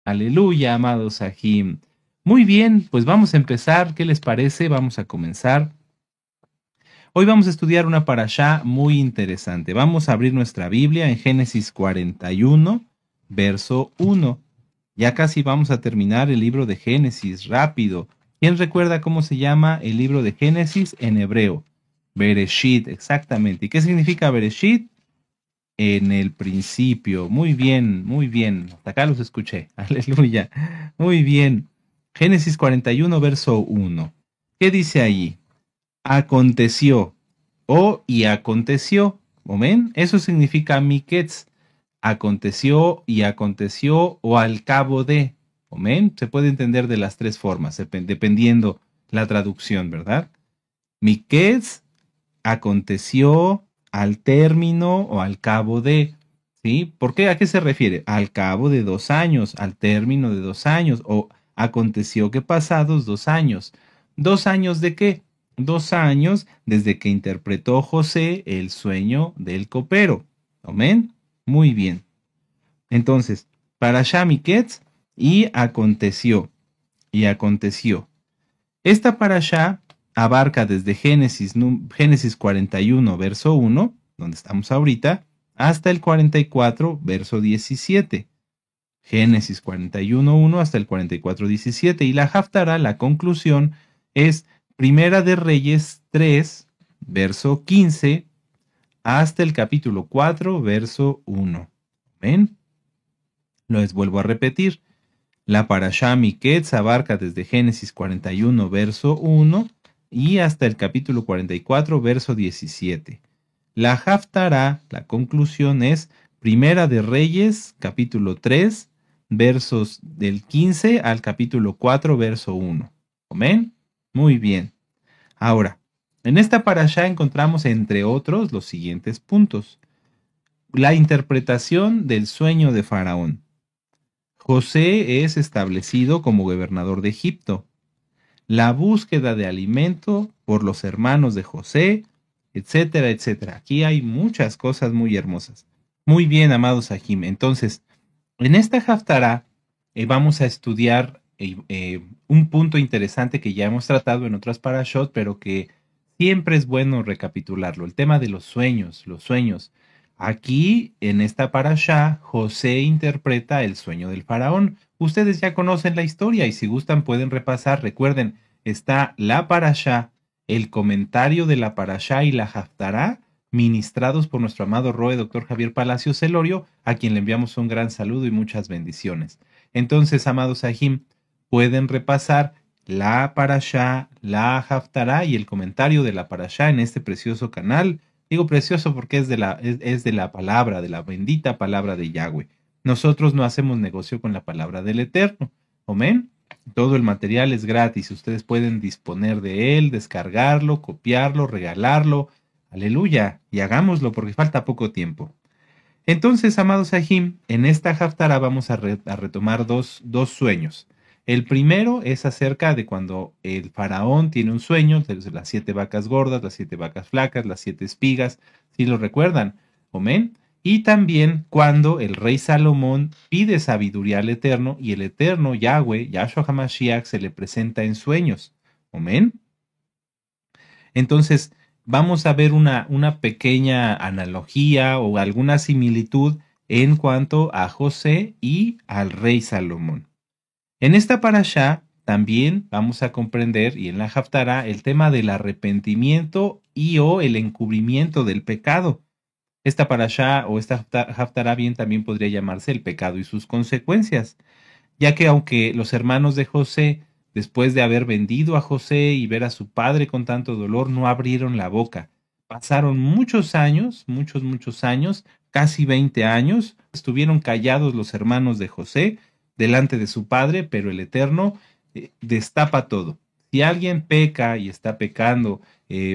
Aleluya, amados Sahim. Muy bien, pues vamos a empezar. ¿Qué les parece? Vamos a comenzar. Hoy vamos a estudiar una parashá muy interesante. Vamos a abrir nuestra Biblia en Génesis 41, verso 1. Ya casi vamos a terminar el libro de Génesis, rápido. ¿Quién recuerda cómo se llama el libro de Génesis en hebreo? Bereshit, exactamente. ¿Y qué significa Bereshit? En el principio. Muy bien, muy bien. Hasta acá los escuché. Aleluya. Muy bien. Génesis 41, verso 1. ¿Qué dice allí? Aconteció. Y aconteció. ¿Amén? Eso significa miketz. Aconteció y aconteció o al cabo de. ¿Amén? Se puede entender de las tres formas, dependiendo la traducción, ¿verdad? Miketz, aconteció, al término o al cabo de. ¿Sí? ¿Por qué? ¿A qué se refiere? Al cabo de 2 años, al término de 2 años, o aconteció que pasados 2 años. ¿2 años de qué? 2 años desde que interpretó José el sueño del copero. ¿Amén? Muy bien. Entonces, para Miketz, y aconteció, y aconteció. Esta parashá abarca desde Génesis 41, verso 1, donde estamos ahorita, hasta el 44, verso 17. Génesis 41, 1 hasta el 44, 17. Y la Haftará, la conclusión, es Primera de Reyes 3, verso 15, hasta el capítulo 4, verso 1. ¿Ven? Les vuelvo a repetir. La parashá Miketz abarca desde Génesis 41, verso 1 y hasta el capítulo 44, verso 17. La Haftará, la conclusión es Primera de Reyes, capítulo 3, versos del 15 al capítulo 4, verso 1. ¿Amén? Muy bien. Ahora, en esta parashá encontramos, entre otros, los siguientes puntos. La interpretación del sueño de Faraón. José es establecido como gobernador de Egipto. La búsqueda de alimento por los hermanos de José, etcétera, etcétera. Aquí hay muchas cosas muy hermosas. Muy bien, amados Sahim. Entonces, en esta Haftará vamos a estudiar un punto interesante que ya hemos tratado en otras parashot, pero que siempre es bueno recapitularlo. El tema de los sueños, los sueños. Aquí, en esta parashá, José interpreta el sueño del faraón. Ustedes ya conocen la historia y si gustan pueden repasar. Recuerden, está la parashá, el comentario de la parashá y la Haftará, ministrados por nuestro amado Roe, doctor Javier Palacios Celorio, a quien le enviamos un gran saludo y muchas bendiciones. Entonces, amados Sahim, pueden repasar la parashá, la Haftará y el comentario de la parashá en este precioso canal. Digo precioso porque es de la palabra, de la bendita palabra de Yahweh. Nosotros no hacemos negocio con la palabra del Eterno. Amén. Todo el material es gratis. Ustedes pueden disponer de él, descargarlo, copiarlo, regalarlo. Aleluya. Y hagámoslo porque falta poco tiempo. Entonces, amados Sahim, en esta Haftará vamos a retomar dos sueños. El primero es acerca de cuando el faraón tiene un sueño, de las 7 vacas gordas, las 7 vacas flacas, las 7 espigas, si lo recuerdan. Amén. Y también cuando el rey Salomón pide sabiduría al Eterno y el Eterno Yahweh, Yahshua HaMashiach, se le presenta en sueños. Amén. Entonces, vamos a ver una pequeña analogía o alguna similitud en cuanto a José y al rey Salomón. En esta parashá también vamos a comprender, y en la Haftará, el tema del arrepentimiento y o el encubrimiento del pecado. Esta parashá o esta Haftará bien también podría llamarse el pecado y sus consecuencias, ya que aunque los hermanos de José, después de haber vendido a José y ver a su padre con tanto dolor, no abrieron la boca. Pasaron muchos años, muchos años, casi 20 años, estuvieron callados los hermanos de José delante de su padre, pero el Eterno destapa todo. Si alguien peca y está pecando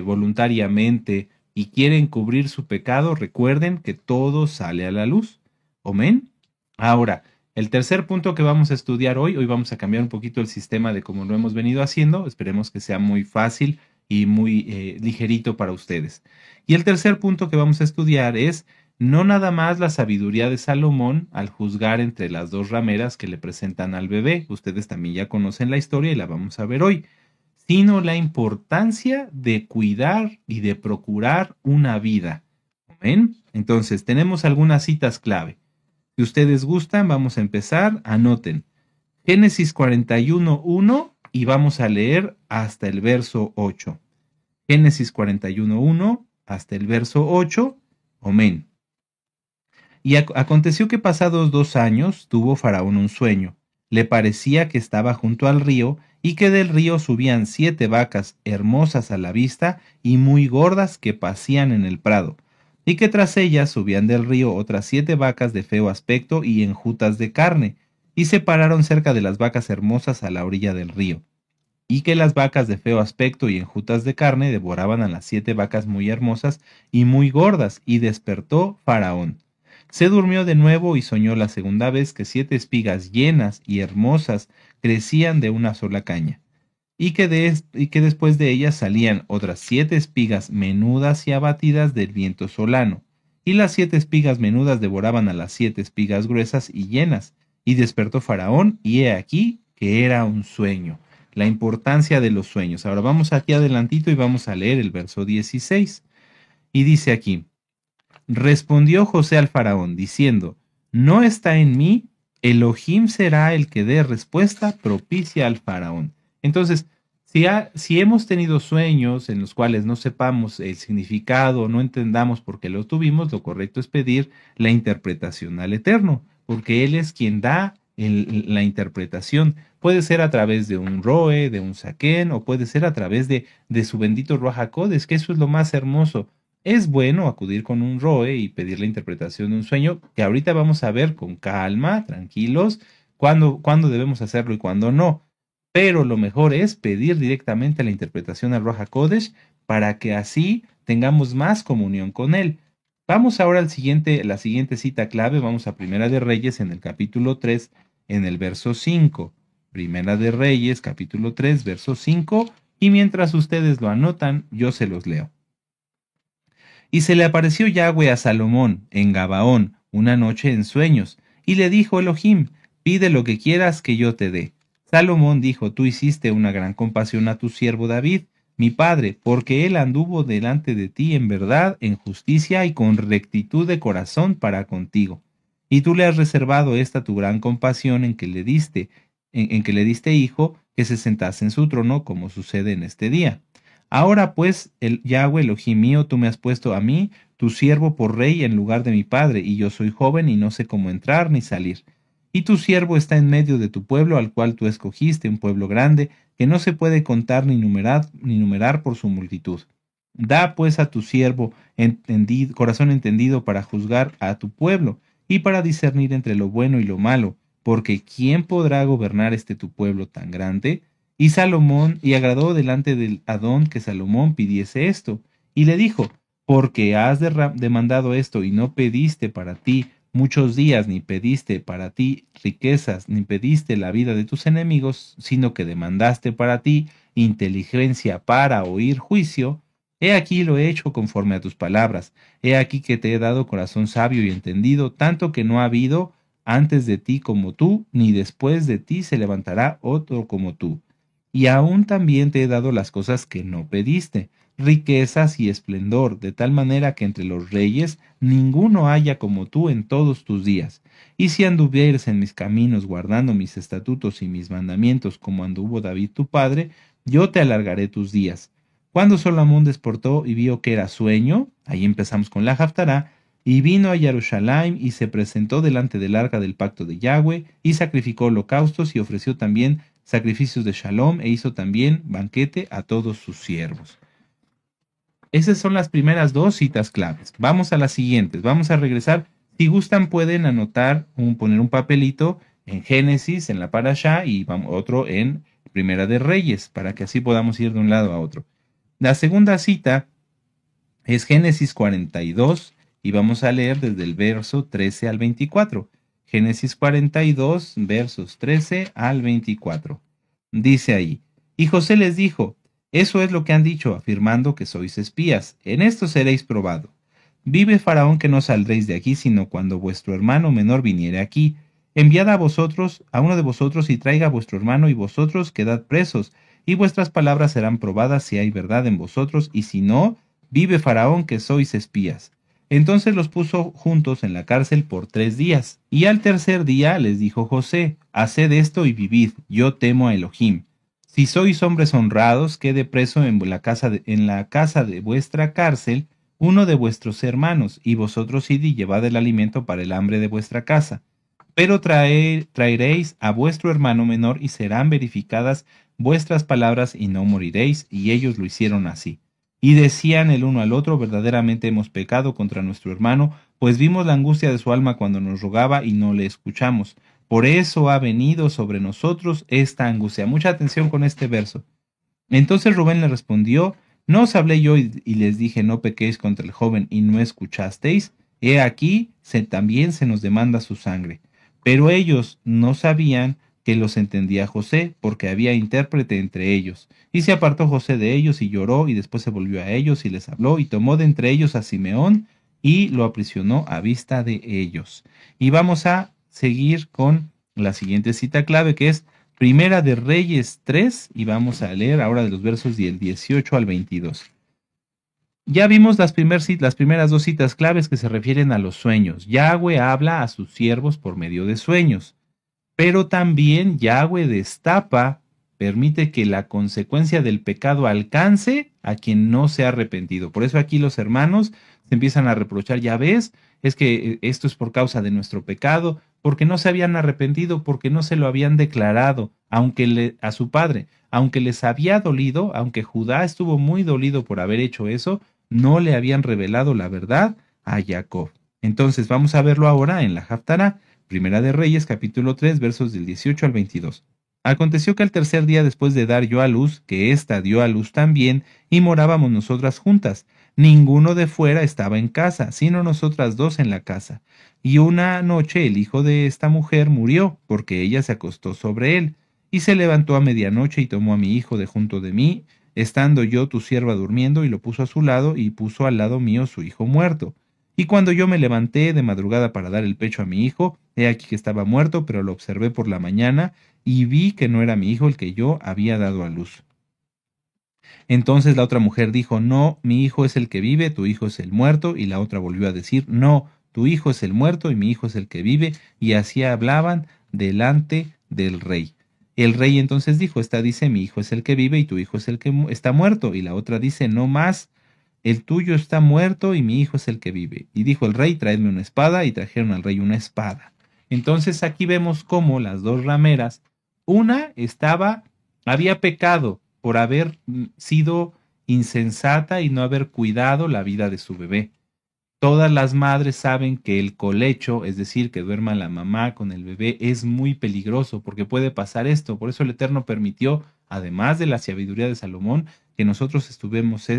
voluntariamente y quiere encubrir su pecado, recuerden que todo sale a la luz. Amén. Ahora, el tercer punto que vamos a estudiar hoy vamos a cambiar un poquito el sistema de cómo lo hemos venido haciendo. Esperemos que sea muy fácil y muy ligerito para ustedes. Y el tercer punto que vamos a estudiar es no nada más la sabiduría de Salomón al juzgar entre las dos rameras que le presentan al bebé, ustedes también ya conocen la historia y la vamos a ver hoy, sino la importancia de cuidar y de procurar una vida. ¿Amén? Entonces, tenemos algunas citas clave. Si ustedes gustan, vamos a empezar, anoten. Génesis 41:1 y vamos a leer hasta el verso 8. Génesis 41:1 hasta el verso 8. Amén. Y aconteció que pasados 2 años tuvo Faraón un sueño. Le parecía que estaba junto al río y que del río subían 7 vacas hermosas a la vista y muy gordas que pacían en el prado, y que tras ellas subían del río otras 7 vacas de feo aspecto y enjutas de carne, y se pararon cerca de las vacas hermosas a la orilla del río, y que las vacas de feo aspecto y enjutas de carne devoraban a las 7 vacas muy hermosas y muy gordas, y despertó Faraón. Se durmió de nuevo y soñó la segunda vez que 7 espigas llenas y hermosas crecían de una sola caña, y que después de ellas salían otras 7 espigas menudas y abatidas del viento solano, y las 7 espigas menudas devoraban a las 7 espigas gruesas y llenas, y despertó Faraón, y he aquí que era un sueño. La importancia de los sueños. Ahora vamos aquí adelantito y vamos a leer el verso 16. Y dice aquí: respondió José al faraón, diciendo: no está en mí, Elohim será el que dé respuesta propicia al faraón. Entonces, si hemos tenido sueños en los cuales no sepamos el significado, no entendamos por qué lo tuvimos, lo correcto es pedir la interpretación al Eterno, porque Él es quien da la interpretación. Puede ser a través de un roe, de un saquén, o puede ser a través de su bendito Ruach HaKodesh, que eso es lo más hermoso. Es bueno acudir con un roe y pedir la interpretación de un sueño, que ahorita vamos a ver con calma, tranquilos, cuándo debemos hacerlo y cuándo no. Pero lo mejor es pedir directamente la interpretación al Ruach HaKodesh para que así tengamos más comunión con él. Vamos ahora la siguiente cita clave. Vamos a Primera de Reyes en el capítulo 3, en el verso 5. Primera de Reyes, capítulo 3, verso 5. Y mientras ustedes lo anotan, yo se los leo. Y se le apareció Yahweh a Salomón en Gabaón una noche en sueños, y le dijo Elohim: pide lo que quieras que yo te dé. Salomón dijo: tú hiciste una gran compasión a tu siervo David, mi padre, porque él anduvo delante de ti en verdad, en justicia y con rectitud de corazón para contigo. Y tú le has reservado esta tu gran compasión en que le diste, en que le diste hijo, que se sentase en su trono, como sucede en este día. Ahora pues, el Yahweh Elohim mío, tú me has puesto a mí, tu siervo, por rey en lugar de mi padre, y yo soy joven y no sé cómo entrar ni salir. Y tu siervo está en medio de tu pueblo, al cual tú escogiste, un pueblo grande, que no se puede contar ni numerar por su multitud. Da pues a tu siervo corazón entendido para juzgar a tu pueblo, y para discernir entre lo bueno y lo malo, porque ¿quién podrá gobernar este tu pueblo tan grande? Y agradó delante del Adón que Salomón pidiese esto, y le dijo: porque has demandado esto y no pediste para ti muchos días, ni pediste para ti riquezas, ni pediste la vida de tus enemigos, sino que demandaste para ti inteligencia para oír juicio, he aquí lo he hecho conforme a tus palabras, he aquí que te he dado corazón sabio y entendido, tanto que no ha habido antes de ti como tú, ni después de ti se levantará otro como tú. Y aún también te he dado las cosas que no pediste, riquezas y esplendor, de tal manera que entre los reyes ninguno haya como tú en todos tus días. Y si anduvieres en mis caminos guardando mis estatutos y mis mandamientos como anduvo David tu padre, yo te alargaré tus días. Cuando Salomón despertó y vio que era sueño, ahí empezamos con la Haftará, y vino a Jerusalén y se presentó delante del arca del pacto de Yahweh, y sacrificó holocaustos y ofreció también sacrificios de shalom, e hizo también banquete a todos sus siervos. Esas son las primeras 2 citas claves. Vamos a las siguientes. Vamos a regresar. Si gustan, pueden anotar, poner un papelito en Génesis, en la Parashá, y otro en Primera de Reyes, para que así podamos ir de un lado a otro. La segunda cita es Génesis 42, y vamos a leer desde el verso 13 al 24. Génesis 42, versos 13 al 24. Dice ahí: y José les dijo: eso es lo que han dicho, afirmando que sois espías. En esto seréis probado. vive Faraón que no saldréis de aquí, sino cuando vuestro hermano menor viniere aquí. Enviad a vosotros, a uno de vosotros, y traiga a vuestro hermano, y vosotros quedad presos, y vuestras palabras serán probadas si hay verdad en vosotros, y si no, vive Faraón que sois espías. Entonces los puso juntos en la cárcel por 3 días. Y al tercer día les dijo José, haced esto y vivid, yo temo a Elohim. Si sois hombres honrados, quede preso en la casa de vuestra cárcel uno de vuestros hermanos, y vosotros id y llevad el alimento para el hambre de vuestra casa. Pero traeréis a vuestro hermano menor, y serán verificadas vuestras palabras, y no moriréis. Y ellos lo hicieron así. Y decían el uno al otro, verdaderamente hemos pecado contra nuestro hermano, pues vimos la angustia de su alma cuando nos rogaba y no le escuchamos. Por eso ha venido sobre nosotros esta angustia. Mucha atención con este verso. Entonces Rubén le respondió, ¿no os hablé yo y les dije, no pequéis contra el joven y no escuchasteis? He aquí, también se nos demanda su sangre. Pero ellos no sabían que los entendía José, porque había intérprete entre ellos. Y se apartó José de ellos y lloró, y después se volvió a ellos y les habló, y tomó de entre ellos a Simeón y lo aprisionó a vista de ellos. Y vamos a seguir con la siguiente cita clave, que es Primera de Reyes 3, y vamos a leer ahora de los versos del 18 al 22. Ya vimos las primeras dos citas claves que se refieren a los sueños. Yahweh habla a sus siervos por medio de sueños, pero también Yahweh destapa, permite que la consecuencia del pecado alcance a quien no se ha arrepentido. Por eso aquí los hermanos se empiezan a reprochar, ya ves, es que esto es por causa de nuestro pecado, porque no se habían arrepentido, porque no se lo habían declarado, a su padre, aunque les había dolido, aunque Judá estuvo muy dolido por haber hecho eso, no le habían revelado la verdad a Jacob. Entonces vamos a verlo ahora en la Haftará, Primera de Reyes, capítulo 3, versos del 18 al 22. Aconteció que al tercer día después de dar yo a luz, que ésta dio a luz también, y morábamos nosotras juntas. Ninguno de fuera estaba en casa, sino nosotras dos en la casa. Y una noche el hijo de esta mujer murió, porque ella se acostó sobre él. Y se levantó a medianoche y tomó a mi hijo de junto de mí, estando yo tu sierva durmiendo, y lo puso a su lado, y puso al lado mío su hijo muerto. Y cuando yo me levanté de madrugada para dar el pecho a mi hijo, he aquí que estaba muerto, pero lo observé por la mañana, y vi que no era mi hijo el que yo había dado a luz. Entonces la otra mujer dijo, no, mi hijo es el que vive, tu hijo es el muerto. Y la otra volvió a decir, no, tu hijo es el muerto y mi hijo es el que vive. Y así hablaban delante del rey. El rey entonces dijo, esta dice, mi hijo es el que vive y tu hijo es el que está muerto. Y la otra dice, no más, el tuyo está muerto y mi hijo es el que vive. Y dijo el rey, traedme una espada, y trajeron al rey una espada. Entonces aquí vemos cómo las dos rameras, una había pecado por haber sido insensata y no haber cuidado la vida de su bebé. Todas las madres saben que el colecho, es decir, que duerma la mamá con el bebé, es muy peligroso porque puede pasar esto. Por eso el Eterno permitió, además de la sabiduría de Salomón, que nosotros estudiemos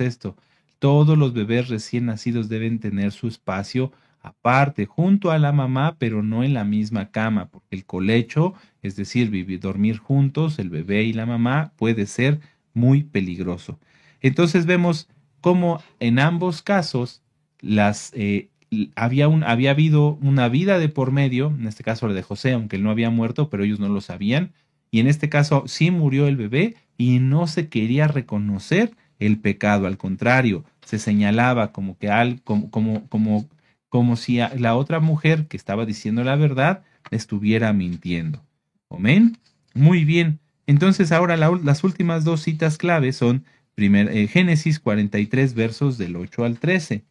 esto. Todos los bebés recién nacidos deben tener su espacio aparte, junto a la mamá, pero no en la misma cama, porque el colecho, es decir, dormir juntos, el bebé y la mamá, puede ser muy peligroso. Entonces vemos cómo en ambos casos había habido una vida de por medio, en este caso la de José, aunque él no había muerto, pero ellos no lo sabían, y en este caso sí murió el bebé y no se quería reconocer el pecado, al contrario, se señalaba como que como si la otra mujer que estaba diciendo la verdad estuviera mintiendo. Amén. Muy bien. Entonces ahora las últimas dos citas claves son Génesis 43, versos del 8 al 13.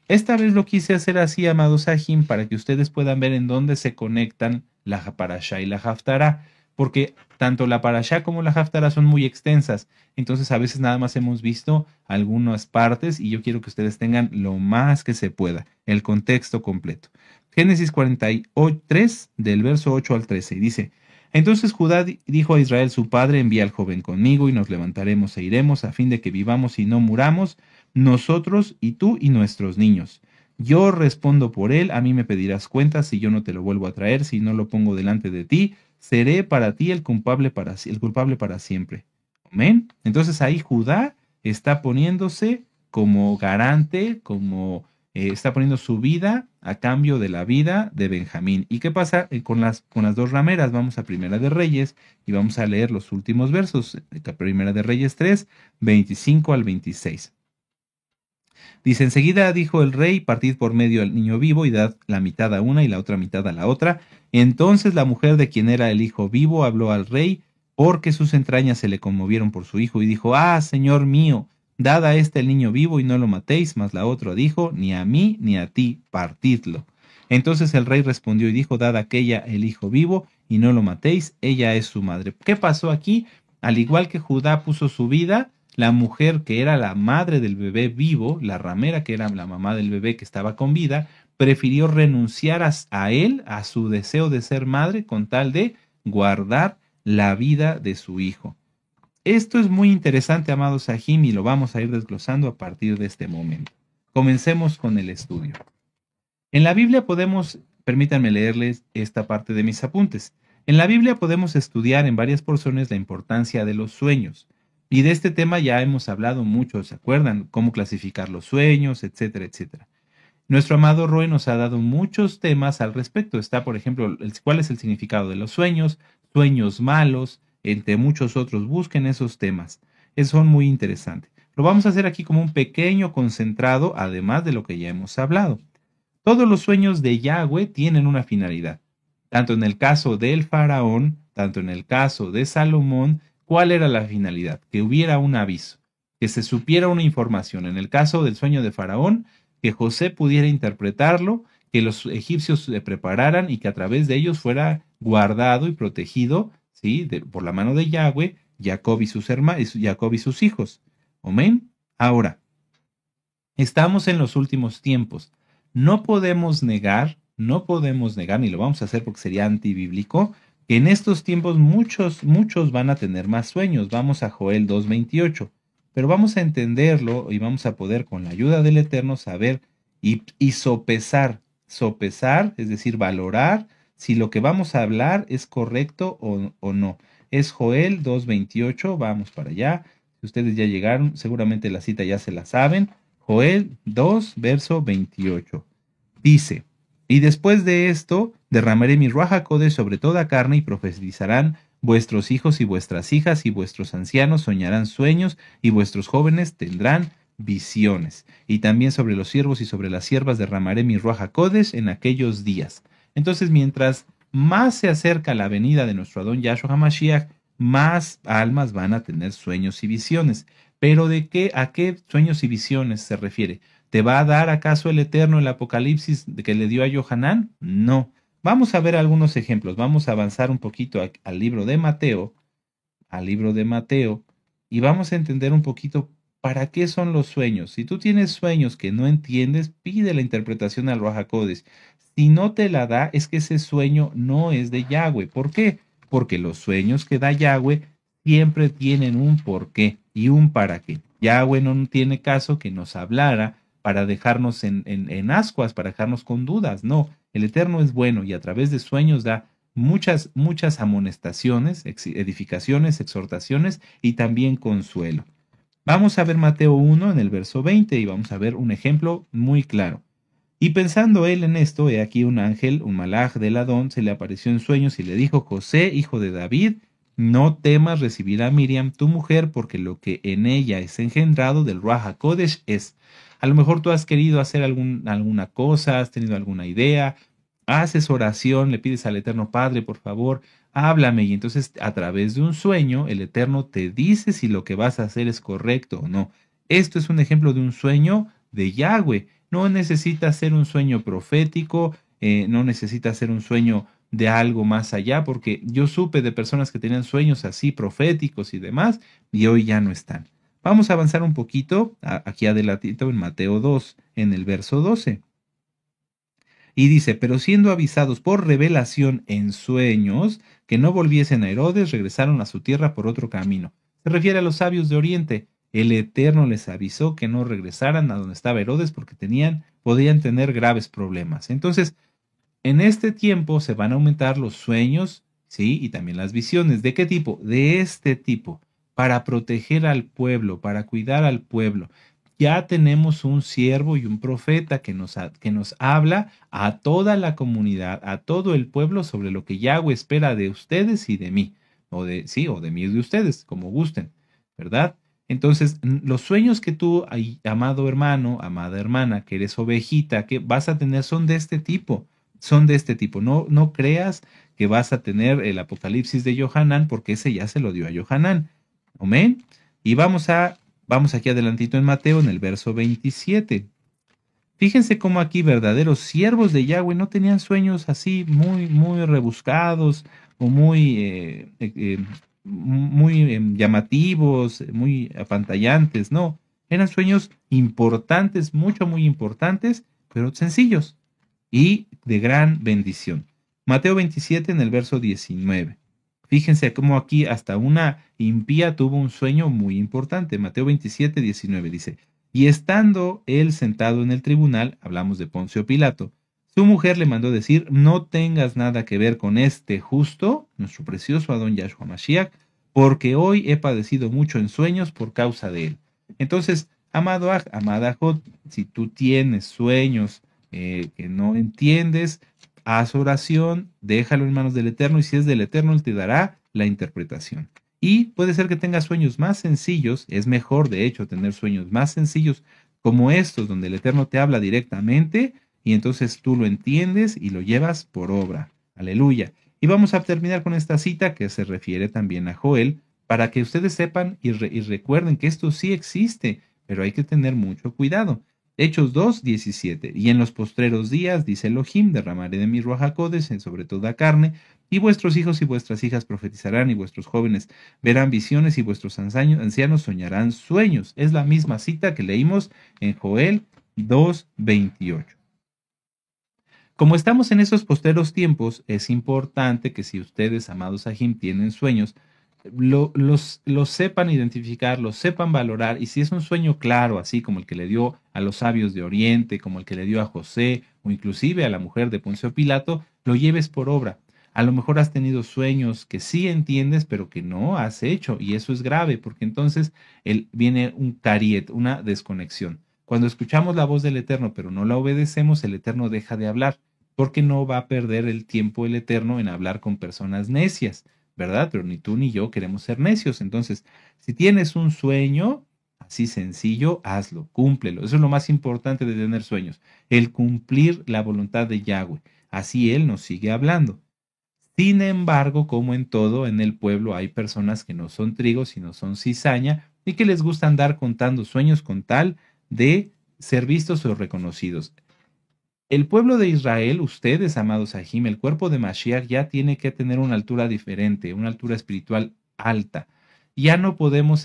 Esta vez lo quise hacer así, amados Sahim, para que ustedes puedan ver en dónde se conectan la Parashá y la Haftará, porque tanto la Parashá como la Haftará son muy extensas, entonces a veces nada más hemos visto algunas partes y yo quiero que ustedes tengan lo más que se pueda, el contexto completo. Génesis 43, del verso 8 al 13, dice: Entonces Judá dijo a Israel su padre, envía al joven conmigo y nos levantaremos e iremos a fin de que vivamos y no muramos, nosotros y tú y nuestros niños. Yo respondo por él, a mí me pedirás cuentas si yo no te lo vuelvo a traer, si no lo pongo delante de ti, seré para ti el culpable para siempre. Amén. Entonces ahí Judá está poniéndose como garante, como está poniendo su vida a cambio de la vida de Benjamín. ¿Y qué pasa con las dos rameras? Vamos a Primera de Reyes y vamos a leer los últimos versos. Primera de Reyes 3, 25 al 26. Dice, enseguida dijo el rey, partid por medio al niño vivo y dad la mitad a una y la otra mitad a la otra. Entonces la mujer de quien era el hijo vivo habló al rey, porque sus entrañas se le conmovieron por su hijo, y dijo, ah, señor mío, dad a este el niño vivo y no lo matéis. Mas la otra dijo, ni a mí ni a ti, partidlo. Entonces el rey respondió y dijo, dad a aquella el hijo vivo y no lo matéis, ella es su madre. ¿Qué pasó aquí? Al igual que Judá puso su vida, la mujer que era la madre del bebé vivo, la ramera que era la mamá del bebé que estaba con vida, prefirió renunciar a él, a su deseo de ser madre, con tal de guardar la vida de su hijo. Esto es muy interesante, amados Sahim, y lo vamos a ir desglosando a partir de este momento. Comencemos con el estudio. En la Biblia podemos, permítanme leerles esta parte de mis apuntes. En la Biblia podemos estudiar en varias porciones la importancia de los sueños. Y de este tema ya hemos hablado mucho, ¿se acuerdan? Cómo clasificar los sueños, etcétera, etcétera. Nuestro amado Roy nos ha dado muchos temas al respecto. Está, por ejemplo, cuál es el significado de los sueños, sueños malos, entre muchos otros. Busquen esos temas. Son muy interesantes. Lo vamos a hacer aquí como un pequeño concentrado, además de lo que ya hemos hablado. Todos los sueños de Yahweh tienen una finalidad. Tanto en el caso del faraón, tanto en el caso de Salomón, ¿cuál era la finalidad? Que hubiera un aviso, que se supiera una información. En el caso del sueño de faraón, que José pudiera interpretarlo, que los egipcios se prepararan y que a través de ellos fuera guardado y protegido, ¿sí? Por la mano de Yahweh, Jacob y sus hijos. Amén. Ahora, estamos en los últimos tiempos. No podemos negar, ni lo vamos a hacer porque sería antibíblico, que en estos tiempos muchos van a tener más sueños. Vamos a Joel 2:28. Pero vamos a entenderlo y vamos a poder, con la ayuda del Eterno, saber y sopesar, es decir, valorar si lo que vamos a hablar es correcto o no. Es Joel 2:28, vamos para allá. Si ustedes ya llegaron, seguramente la cita ya se la saben. Joel 2, verso 28. Dice, y después de esto, derramaré mi Ruach HaKodesh sobre toda carne y profetizarán vuestros hijos y vuestras hijas y vuestros ancianos soñarán sueños y vuestros jóvenes tendrán visiones. Y también sobre los siervos y sobre las siervas derramaré mi Ruach HaKodesh en aquellos días. Entonces, mientras más se acerca la venida de nuestro Adón Yahshua HaMashiach, más almas van a tener sueños y visiones. Pero ¿a qué sueños y visiones se refiere? ¿Te va a dar acaso el Eterno el Apocalipsis que le dio a Yohanan? No. Vamos a ver algunos ejemplos. Vamos a avanzar un poquito al libro de Mateo, y vamos a entender un poquito para qué son los sueños. Si tú tienes sueños que no entiendes, pide la interpretación al Ruach HaKodesh. Si no te la da, es que ese sueño no es de Yahweh. ¿Por qué? Porque los sueños que da Yahweh siempre tienen un porqué y un para qué. Yahweh no tiene caso que nos hablara para dejarnos en ascuas, para dejarnos con dudas. No, el Eterno es bueno y a través de sueños da muchas amonestaciones, edificaciones, exhortaciones y también consuelo. Vamos a ver Mateo 1 en el verso 20 y vamos a ver un ejemplo muy claro. Y pensando él en esto, he aquí un ángel, un malaj del Adón, se le apareció en sueños y le dijo, José, hijo de David, no temas recibir a Miriam, tu mujer, porque lo que en ella es engendrado del Ruach HaKodesh es. A lo mejor tú has querido hacer alguna cosa, has tenido alguna idea, haces oración, le pides al Eterno Padre, por favor, háblame. Y entonces a través de un sueño, el Eterno te dice si lo que vas a hacer es correcto o no. Esto es un ejemplo de un sueño de Yahweh. No necesita ser un sueño profético, no necesita ser un sueño de algo más allá, porque yo supe de personas que tenían sueños así proféticos y demás, y hoy ya no están. Vamos a avanzar un poquito, aquí adelantito en Mateo 2, en el verso 12. Y dice, pero siendo avisados por revelación en sueños, que no volviesen a Herodes, regresaron a su tierra por otro camino. Se refiere a los sabios de Oriente. El Eterno les avisó que no regresaran a donde estaba Herodes porque podían tener graves problemas. Entonces, en este tiempo se van a aumentar los sueños, ¿sí? Y también las visiones. ¿De qué tipo? De este tipo, para proteger al pueblo, para cuidar al pueblo. ya tenemos un siervo y un profeta que nos habla a toda la comunidad, a todo el pueblo sobre lo que Yahweh espera de ustedes y de mí, o de, sí, o de mí y de ustedes, como gusten, ¿verdad? Entonces, los sueños que tú, amado hermano, amada hermana, que eres ovejita, que vas a tener son de este tipo, son de este tipo. No, no creas que vas a tener el Apocalipsis de Johanán, porque ese ya se lo dio a Johanán. Amén. Y vamos aquí adelantito en Mateo, en el verso 27. Fíjense cómo aquí verdaderos siervos de Yahweh no tenían sueños así muy rebuscados o muy llamativos, muy apantallantes, no. Eran sueños importantes, muy importantes, pero sencillos y de gran bendición. Mateo 27 en el verso 19. Fíjense cómo aquí hasta una impía tuvo un sueño muy importante. Mateo 27, 19 dice, y estando él sentado en el tribunal, hablamos de Poncio Pilato, su mujer le mandó decir, no tengas nada que ver con este justo, nuestro precioso Adón Yahshua Mashiach, porque hoy he padecido mucho en sueños por causa de él. Entonces, amado Aj, amada Jot, si tú tienes sueños que no entiendes, haz oración, déjalo en manos del Eterno y si es del Eterno, Él te dará la interpretación. Y puede ser que tengas sueños más sencillos, es mejor de hecho tener sueños más sencillos como estos, donde el Eterno te habla directamente y entonces tú lo entiendes y lo llevas por obra. Aleluya. Y vamos a terminar con esta cita que se refiere también a Joel, para que ustedes sepan y recuerden que esto sí existe, pero hay que tener mucho cuidado. Hechos 2, 17. Y en los postreros días, dice Elohim, derramaré de mi ruach hakodesh sobre toda carne, y vuestros hijos y vuestras hijas profetizarán, y vuestros jóvenes verán visiones, y vuestros ancianos soñarán sueños. Es la misma cita que leímos en Joel 2, 28. Como estamos en esos posteros tiempos, es importante que si ustedes, amados Ajim, tienen sueños, los sepan identificar, los sepan valorar, y si es un sueño claro, así como el que le dio a los sabios de Oriente, como el que le dio a José, o inclusive a la mujer de Poncio Pilato, lo lleves por obra. A lo mejor has tenido sueños que sí entiendes, pero que no has hecho, y eso es grave, porque entonces viene un cariet, una desconexión. Cuando escuchamos la voz del Eterno, pero no la obedecemos, el Eterno deja de hablar, porque no va a perder el tiempo el Eterno en hablar con personas necias, ¿verdad? Pero ni tú ni yo queremos ser necios. Entonces, si tienes un sueño así sencillo, hazlo, cúmplelo. Eso es lo más importante de tener sueños, el cumplir la voluntad de Yahweh. Así Él nos sigue hablando. Sin embargo, como en todo, en el pueblo hay personas que no son trigo, sino son cizaña y que les gusta andar contando sueños con tal de ser vistos o reconocidos. El pueblo de Israel, ustedes, amados Ajim, el cuerpo de Mashiach ya tiene que tener una altura diferente, una altura espiritual alta. Ya no podemos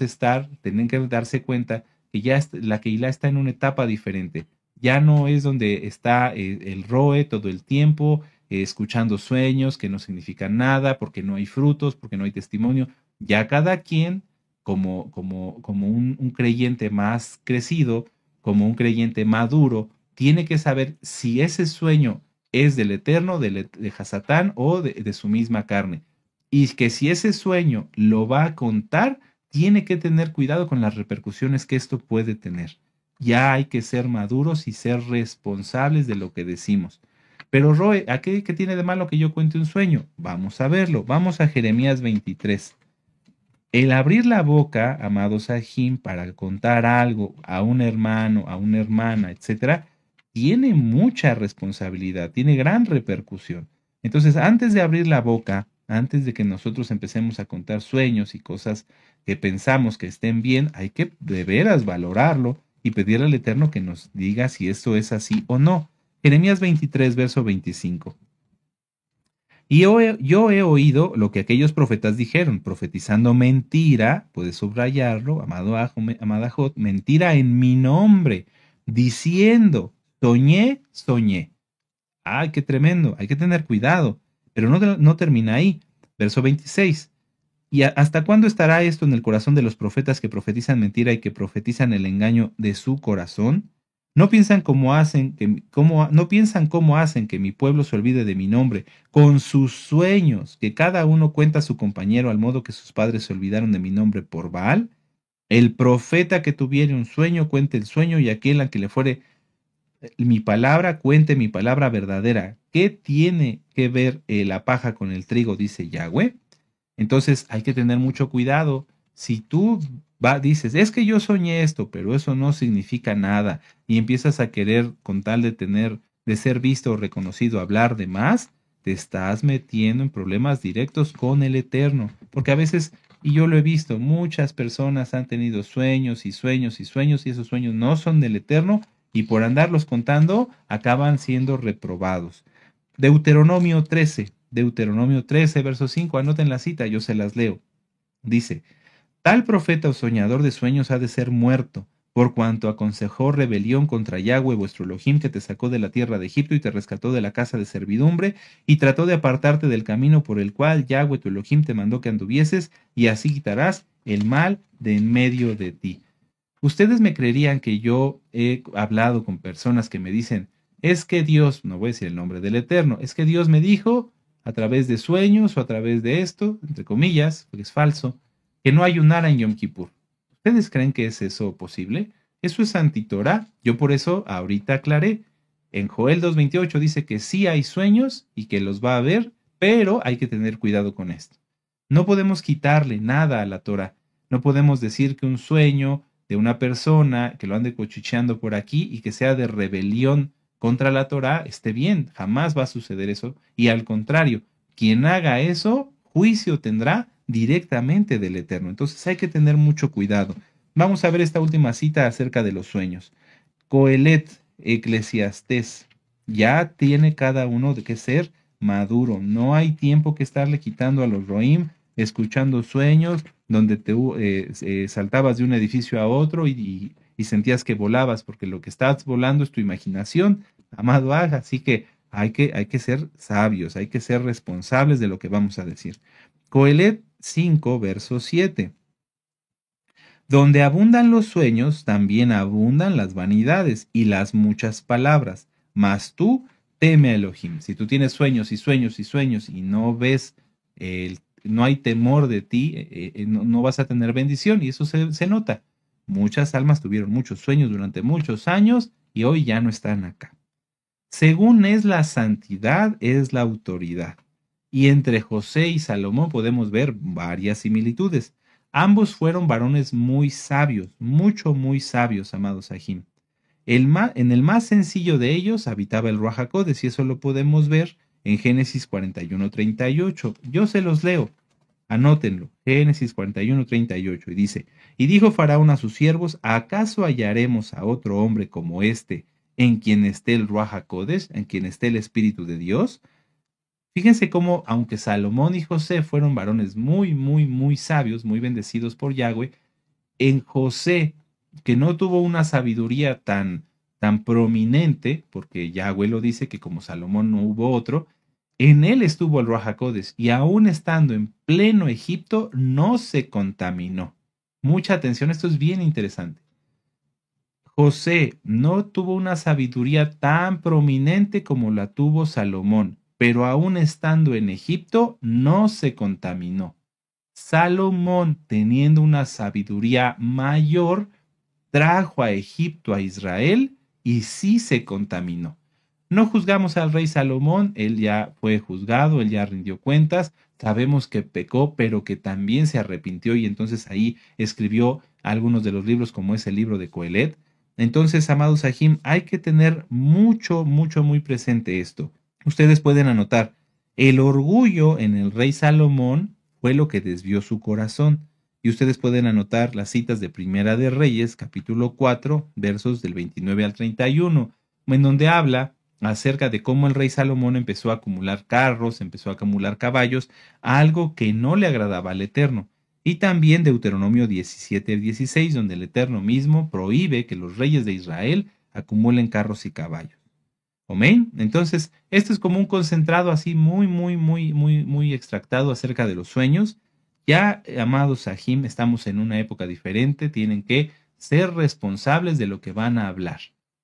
tienen que darse cuenta que ya la Keilah está en una etapa diferente. Ya no es donde está el Roe todo el tiempo, escuchando sueños que no significan nada, porque no hay frutos, porque no hay testimonio. Ya cada quien, como un creyente más crecido, como un creyente maduro, tiene que saber si ese sueño es del Eterno, de Hasatán o de su misma carne. Y que si ese sueño lo va a contar, tiene que tener cuidado con las repercusiones que esto puede tener. Ya hay que ser maduros y ser responsables de lo que decimos. Pero Roe, ¿qué tiene de malo que yo cuente un sueño? Vamos a verlo. Vamos a Jeremías 23. El abrir la boca, amados Ajim, para contar algo a un hermano, a una hermana, etcétera, tiene mucha responsabilidad, tiene gran repercusión. Entonces, antes de abrir la boca, antes de que nosotros empecemos a contar sueños y cosas que pensamos que estén bien, hay que de veras valorarlo y pedirle al Eterno que nos diga si esto es así o no. Jeremías 23, verso 25. Y yo he oído lo que aquellos profetas dijeron, profetizando mentira, puedes subrayarlo, amada Jot, mentira en mi nombre, diciendo, soñé. ¡Ay, qué tremendo! Hay que tener cuidado. Pero no termina ahí. Verso 26. ¿Y hasta cuándo estará esto en el corazón de los profetas que profetizan mentira y que profetizan el engaño de su corazón? No piensan no piensan cómo hacen que mi pueblo se olvide de mi nombre, con sus sueños, que cada uno cuenta a su compañero al modo que sus padres se olvidaron de mi nombre por Baal. El profeta que tuviere un sueño, cuente el sueño, y aquel a que le fuere mi palabra, cuente mi palabra verdadera. ¿Qué tiene que ver la paja con el trigo? Dice Yahweh. Entonces hay que tener mucho cuidado. Si tú dices, es que yo soñé esto, pero eso no significa nada, y empiezas a querer, con tal de ser visto o reconocido, hablar de más, te estás metiendo en problemas directos con el Eterno. Porque a veces, y yo lo he visto, muchas personas han tenido sueños y sueños y sueños, y esos sueños no son del Eterno, y por andarlos contando, acaban siendo reprobados. Deuteronomio 13, verso 5, anoten la cita, yo se las leo. Dice, tal profeta o soñador de sueños ha de ser muerto, por cuanto aconsejó rebelión contra Yahweh vuestro Elohim, que te sacó de la tierra de Egipto y te rescató de la casa de servidumbre, y trató de apartarte del camino por el cual Yahweh tu Elohim te mandó que anduvieses, y así quitarás el mal de en medio de ti. Ustedes me creerían que yo he hablado con personas que me dicen, es que Dios, no voy a decir el nombre del Eterno, es que Dios me dijo a través de sueños o a través de esto, entre comillas, porque es falso, que no ayunara en Yom Kippur. ¿Ustedes creen que es eso posible? Eso es antitorá. Yo por eso ahorita aclaré. En Joel 2:28 dice que sí hay sueños y que los va a haber, pero hay que tener cuidado con esto. No podemos quitarle nada a la Torah. No podemos decir que un sueño de una persona que lo ande cuchicheando por aquí y que sea de rebelión contra la Torá esté bien. Jamás va a suceder eso. Y al contrario, quien haga eso, juicio tendrá directamente del Eterno. Entonces hay que tener mucho cuidado. Vamos a ver esta última cita acerca de los sueños. Coelet, Eclesiastés. Ya tiene cada uno de que ser maduro. No hay tiempo que estarle quitando a los roim, escuchando sueños donde te saltabas de un edificio a otro y sentías que volabas, porque lo que estás volando es tu imaginación, amado Aj. Así que hay que ser sabios, hay que ser responsables de lo que vamos a decir. Coelet 5, verso 7. Donde abundan los sueños, también abundan las vanidades y las muchas palabras. Mas tú teme a Elohim. Si tú tienes sueños y sueños y sueños y no ves, no hay temor de ti, no vas a tener bendición, y eso se nota. Muchas almas tuvieron muchos sueños durante muchos años y hoy ya no están acá. Según es la santidad, es la autoridad. Y entre José y Salomón podemos ver varias similitudes. Ambos fueron varones muy sabios, muy sabios, amados Sahim. En el más sencillo de ellos habitaba el Ruach HaKodesh, y eso lo podemos ver en Génesis 41:38. Yo se los leo, anótenlo, Génesis 41:38, y dice, y dijo Faraón a sus siervos, ¿acaso hallaremos a otro hombre como este, en quien esté el Ruach HaKodesh, en quien esté el Espíritu de Dios? Fíjense cómo, aunque Salomón y José fueron varones muy sabios, muy bendecidos por Yahweh, en José, que no tuvo una sabiduría tan prominente, porque Yahweh lo dice que como Salomón no hubo otro, en él estuvo el Ruach HaKodesh, y aún estando en pleno Egipto, no se contaminó. Mucha atención, esto es bien interesante. José no tuvo una sabiduría tan prominente como la tuvo Salomón, pero aún estando en Egipto no se contaminó. Salomón, teniendo una sabiduría mayor, trajo a Egipto a Israel y sí se contaminó. No juzgamos al rey Salomón, él ya fue juzgado, él ya rindió cuentas, sabemos que pecó, pero que también se arrepintió, y entonces ahí escribió algunos de los libros, como es el libro de Coelet. Entonces, amados Sahim, hay que tener muy presente esto. Ustedes pueden anotar, el orgullo en el rey Salomón fue lo que desvió su corazón. Y ustedes pueden anotar las citas de Primera de Reyes, capítulo 4, versos del 29 al 31, en donde habla acerca de cómo el rey Salomón empezó a acumular carros, empezó a acumular caballos, algo que no le agradaba al Eterno. Y también Deuteronomio 17:16, donde el Eterno mismo prohíbe que los reyes de Israel acumulen carros y caballos. Amén. Entonces, esto es como un concentrado así muy extractado acerca de los sueños. Ya, amados Sahim, estamos en una época diferente, tienen que ser responsables de lo que van a hablar.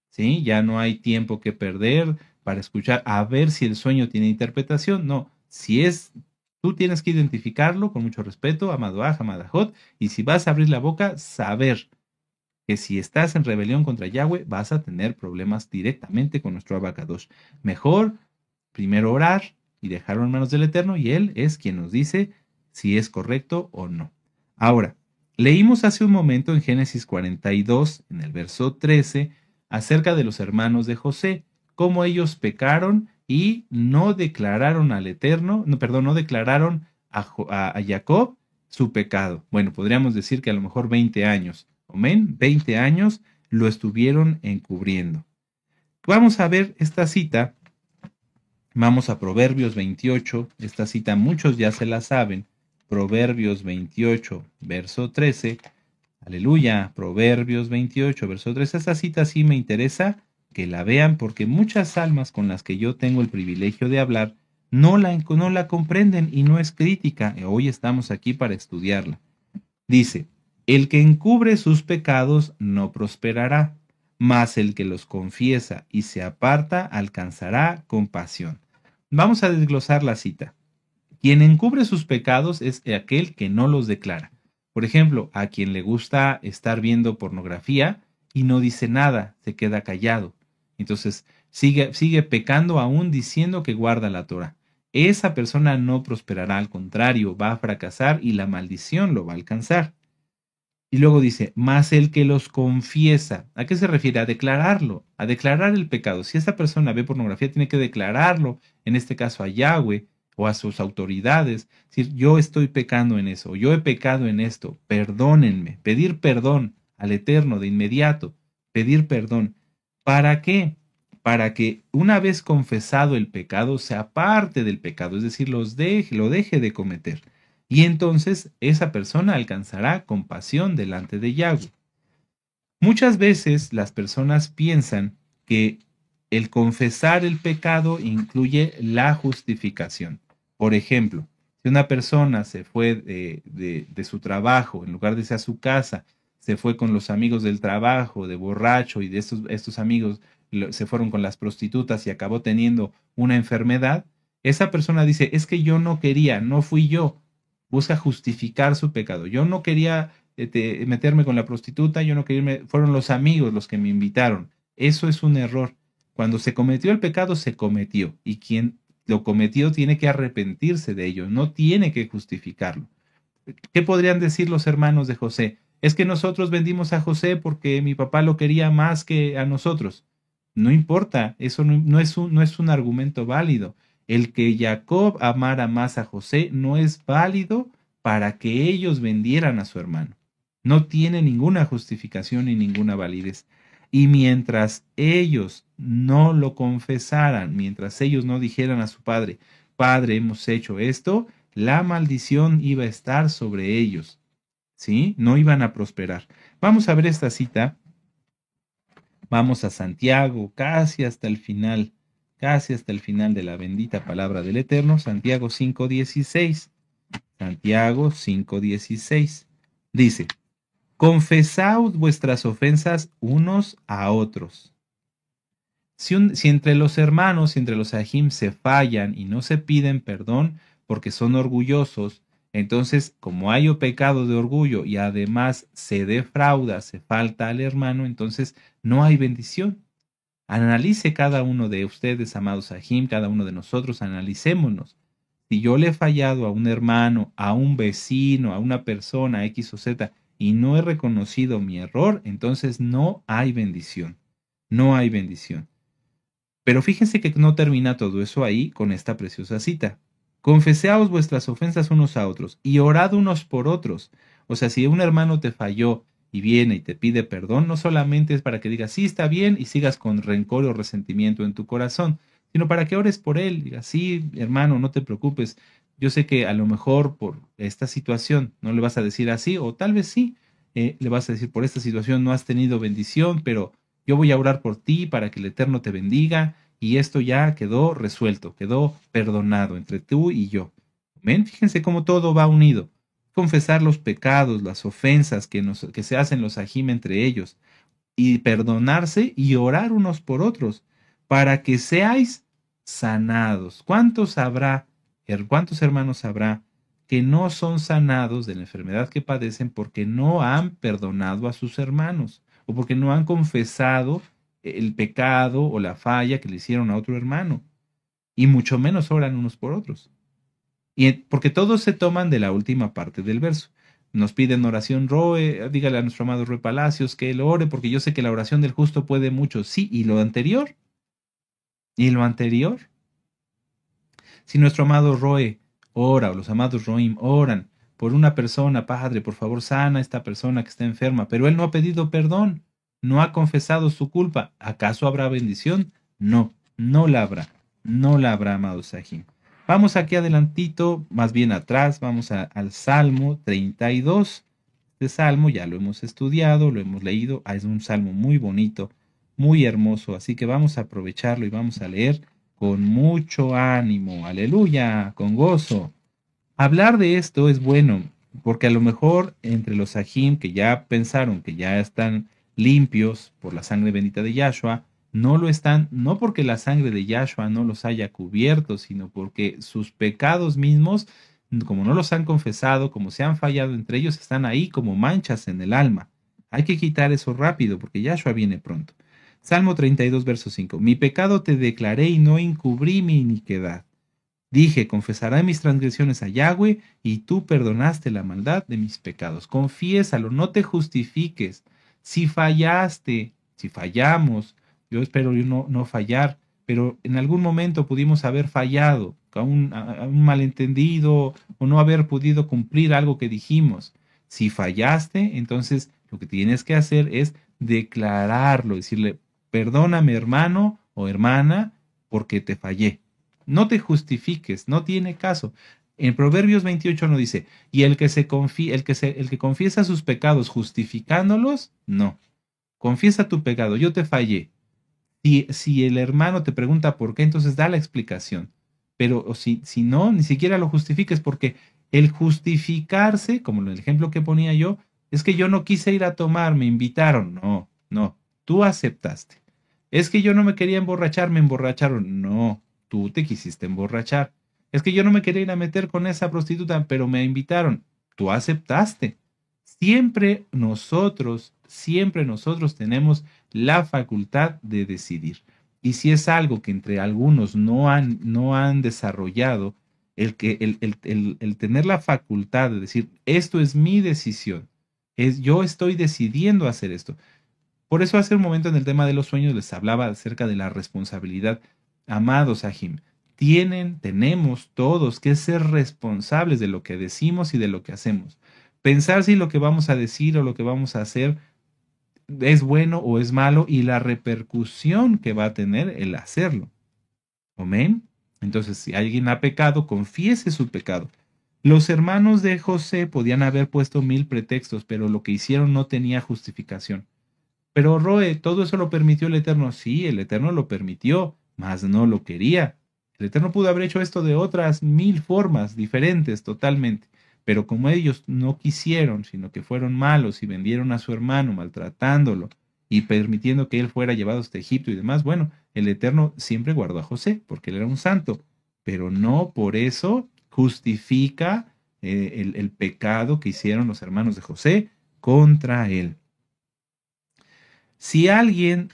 ¿Sí? Ya no hay tiempo que perder para escuchar a ver si el sueño tiene interpretación. No, si es Tú tienes que identificarlo con mucho respeto, amado Aj, amada Jot, y si vas a abrir la boca, saber que si estás en rebelión contra Yahweh, vas a tener problemas directamente con nuestro Abacadosh. Mejor primero orar y dejarlo en manos del Eterno, y Él es quien nos dice si es correcto o no. Ahora, leímos hace un momento en Génesis 42, en el verso 13, acerca de los hermanos de José, cómo ellos pecaron y no declararon al Eterno, no, perdón, no declararon a Jacob su pecado. Bueno, podríamos decir que a lo mejor 20 años, amén, 20 años lo estuvieron encubriendo. Vamos a ver esta cita. Vamos a Proverbios 28, esta cita muchos ya se la saben, Proverbios 28, verso 13, aleluya, Proverbios 28, verso 13, esta cita sí me interesa que la vean porque muchas almas con las que yo tengo el privilegio de hablar no la comprenden y no es crítica, hoy estamos aquí para estudiarla. Dice, el que encubre sus pecados no prosperará, mas el que los confiesa y se aparta alcanzará compasión. Vamos a desglosar la cita. Quien encubre sus pecados es aquel que no los declara. Por ejemplo, a quien le gusta estar viendo pornografía y no dice nada, se queda callado. Entonces, sigue pecando aún diciendo que guarda la Torah. Esa persona no prosperará, al contrario, va a fracasar y la maldición lo va a alcanzar. Y luego dice, más el que los confiesa. ¿A qué se refiere? A declararlo, a declarar el pecado. Si esa persona ve pornografía, tiene que declararlo, en este caso a Yahweh o a sus autoridades. Decir, yo estoy pecando en eso, yo he pecado en esto, perdónenme. Pedir perdón al Eterno de inmediato, pedir perdón. ¿Para qué? Para que una vez confesado el pecado, se aparte del pecado, es decir, lo deje de cometer. Y entonces esa persona alcanzará compasión delante de Yahweh. Muchas veces las personas piensan que el confesar el pecado incluye la justificación. Por ejemplo, si una persona se fue de su trabajo, en lugar de irse a su casa, se fue con los amigos del trabajo, de borracho, y de estos amigos se fueron con las prostitutas y acabó teniendo una enfermedad, esa persona dice, es que yo no quería, no fui yo. Busca justificar su pecado. Yo no quería meterme con la prostituta, yo no quería irme, fueron los amigos los que me invitaron. Eso es un error. Cuando se cometió el pecado, se cometió. Y quien lo cometió tiene que arrepentirse de ello, no tiene que justificarlo. ¿Qué podrían decir los hermanos de José? Es que nosotros vendimos a José porque mi papá lo quería más que a nosotros. No importa, eso no es un argumento válido. El que Jacob amara más a José no es válido para que ellos vendieran a su hermano. No tiene ninguna justificación ni ninguna validez. Y mientras ellos no lo confesaran, mientras ellos no dijeran a su padre, Padre, hemos hecho esto, la maldición iba a estar sobre ellos. ¿Sí? No iban a prosperar. Vamos a ver esta cita. Vamos a Santiago, casi hasta el final de la bendita palabra del Eterno, Santiago 5:16. Santiago 5:16. Dice, confesaos vuestras ofensas unos a otros. Si entre los hermanos, si entre los ajim se fallan y no se piden perdón porque son orgullosos, entonces, como hay pecado de orgullo y además se defrauda, se falta al hermano, entonces no hay bendición. Analice cada uno de ustedes, amados ajim, cada uno de nosotros, analicémonos. Si yo le he fallado a un hermano, a un vecino, a una persona X o Z, y no he reconocido mi error, entonces no hay bendición. No hay bendición. Pero fíjense que no termina todo eso ahí con esta preciosa cita. Confesaos vuestras ofensas unos a otros y orad unos por otros. O sea, si un hermano te falló y viene y te pide perdón, no solamente es para que digas, sí, está bien, y sigas con rencor o resentimiento en tu corazón, sino para que ores por él. Digas, sí, hermano, no te preocupes. Yo sé que a lo mejor por esta situación no le vas a decir así, o tal vez sí, le vas a decir, por esta situación no has tenido bendición, pero yo voy a orar por ti para que el Eterno te bendiga, y esto ya quedó resuelto, quedó perdonado entre tú y yo. ¿Ven? Fíjense cómo todo va unido. Confesar los pecados, las ofensas que se hacen los ajim entre ellos, y perdonarse y orar unos por otros, para que seáis sanados. ¿Cuántos habrá ¿Cuántos hermanos habrá que no son sanados de la enfermedad que padecen porque no han perdonado a sus hermanos o porque no han confesado el pecado o la falla que le hicieron a otro hermano? Y mucho menos oran unos por otros. Porque todos se toman de la última parte del verso. Nos piden oración, Roe, dígale a nuestro amado Roe Palacios que él ore, porque yo sé que la oración del justo puede mucho. Sí, ¿y lo anterior? ¿Y lo anterior? Si nuestro amado Roe ora, o los amados Roim oran por una persona, Padre, por favor, sana a esta persona que está enferma, pero él no ha pedido perdón, no ha confesado su culpa, ¿acaso habrá bendición? No, no la habrá, no la habrá, amado Sahim. Vamos aquí adelantito, más bien atrás, vamos al Salmo 32. Este salmo ya lo hemos estudiado, lo hemos leído, es un salmo muy bonito, muy hermoso, así que vamos a aprovecharlo y vamos a leer con mucho ánimo, aleluya, con gozo. Hablar de esto es bueno, porque a lo mejor entre los Sahim que ya pensaron que ya están limpios por la sangre bendita de Yahshua, no lo están, no porque la sangre de Yahshua no los haya cubierto, sino porque sus pecados mismos, como no los han confesado, como se han fallado entre ellos, están ahí como manchas en el alma. Hay que quitar eso rápido, porque Yahshua viene pronto. Salmo 32, verso 5. Mi pecado te declaré y no encubrí mi iniquidad. Dije, confesaré mis transgresiones a Yahweh, y tú perdonaste la maldad de mis pecados. Confiésalo, no te justifiques. Si fallaste, si fallamos, yo espero yo no fallar, pero en algún momento pudimos haber fallado, a un malentendido, o no haber podido cumplir algo que dijimos. Si fallaste, entonces lo que tienes que hacer es declararlo, decirle, perdóname hermano o hermana, porque te fallé. No te justifiques, no tiene caso. En Proverbios 28 no dice, y el que confiesa sus pecados justificándolos, no. Confiesa tu pecado, yo te fallé. Si el hermano te pregunta por qué, entonces da la explicación. Pero si no, ni siquiera lo justifiques, porque el justificarse, como en el ejemplo que ponía yo, es que yo no quise ir a tomar, me invitaron. No, no, tú aceptaste. Es que yo no me quería emborrachar, me emborracharon. No, tú te quisiste emborrachar. Es que yo no me quería ir a meter con esa prostituta, pero me invitaron. Tú aceptaste. Siempre nosotros tenemos la facultad de decidir. Y si es algo que entre algunos no han desarrollado, el tener la facultad de decir, esto es mi decisión, yo estoy decidiendo hacer esto. Por eso hace un momento en el tema de los sueños les hablaba acerca de la responsabilidad. Amados Sahim, tenemos todos que ser responsables de lo que decimos y de lo que hacemos. Pensar si lo que vamos a decir o lo que vamos a hacer es bueno o es malo y la repercusión que va a tener el hacerlo. Amén. Entonces, si alguien ha pecado, confiese su pecado. Los hermanos de José podían haber puesto 1000 pretextos, pero lo que hicieron no tenía justificación. Pero Roe, todo eso lo permitió el Eterno. Sí, el Eterno lo permitió, mas no lo quería. El Eterno pudo haber hecho esto de otras 1000 formas diferentes totalmente. Pero como ellos no quisieron, sino que fueron malos y vendieron a su hermano maltratándolo y permitiendo que él fuera llevado hasta Egipto y demás, bueno, el Eterno siempre guardó a José porque él era un santo, pero no por eso justifica el pecado que hicieron los hermanos de José contra él. Si alguien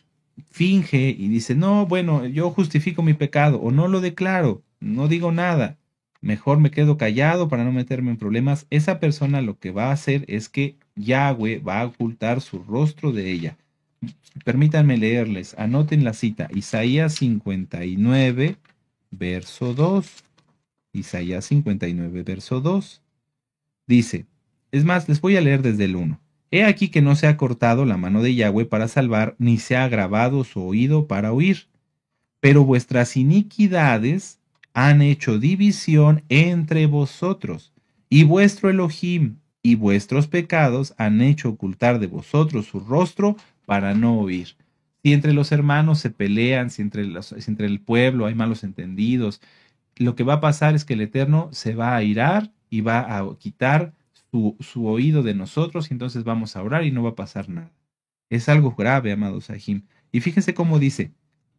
finge y dice, no, bueno, yo justifico mi pecado o no lo declaro, no digo nada, mejor me quedo callado para no meterme en problemas, esa persona lo que va a hacer es que Yahweh va a ocultar su rostro de ella. Permítanme leerles, anoten la cita, Isaías 59, verso 2. Isaías 59, verso 2. Dice, es más, les voy a leer desde el 1. He aquí que no se ha cortado la mano de Yahweh para salvar, ni se ha agravado su oído para oír. Pero vuestras iniquidades han hecho división entre vosotros, y vuestro Elohim y vuestros pecados han hecho ocultar de vosotros su rostro para no oír. Si entre los hermanos se pelean, si entre el pueblo hay malos entendidos, lo que va a pasar es que el Eterno se va a airar y va a quitar su oído de nosotros, y entonces vamos a orar y no va a pasar nada. Es algo grave, amados Sahim. Y fíjense cómo dice,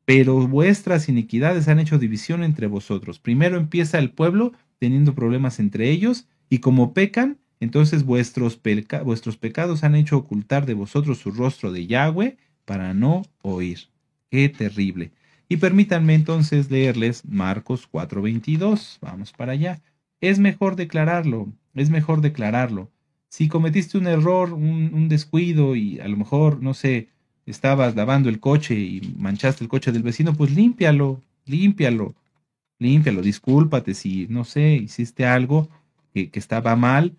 pero vuestras iniquidades han hecho división entre vosotros. Primero empieza el pueblo teniendo problemas entre ellos, y como pecan, entonces vuestros pecados han hecho ocultar de vosotros su rostro de Yahweh para no oír. ¡Qué terrible! Y permítanme entonces leerles Marcos 4:22. Vamos para allá. Es mejor declararlo, es mejor declararlo. Si cometiste un error, un descuido y a lo mejor, no sé, estabas lavando el coche y manchaste el coche del vecino, pues límpialo, límpialo, límpialo, discúlpate si, no sé, hiciste algo que estaba mal,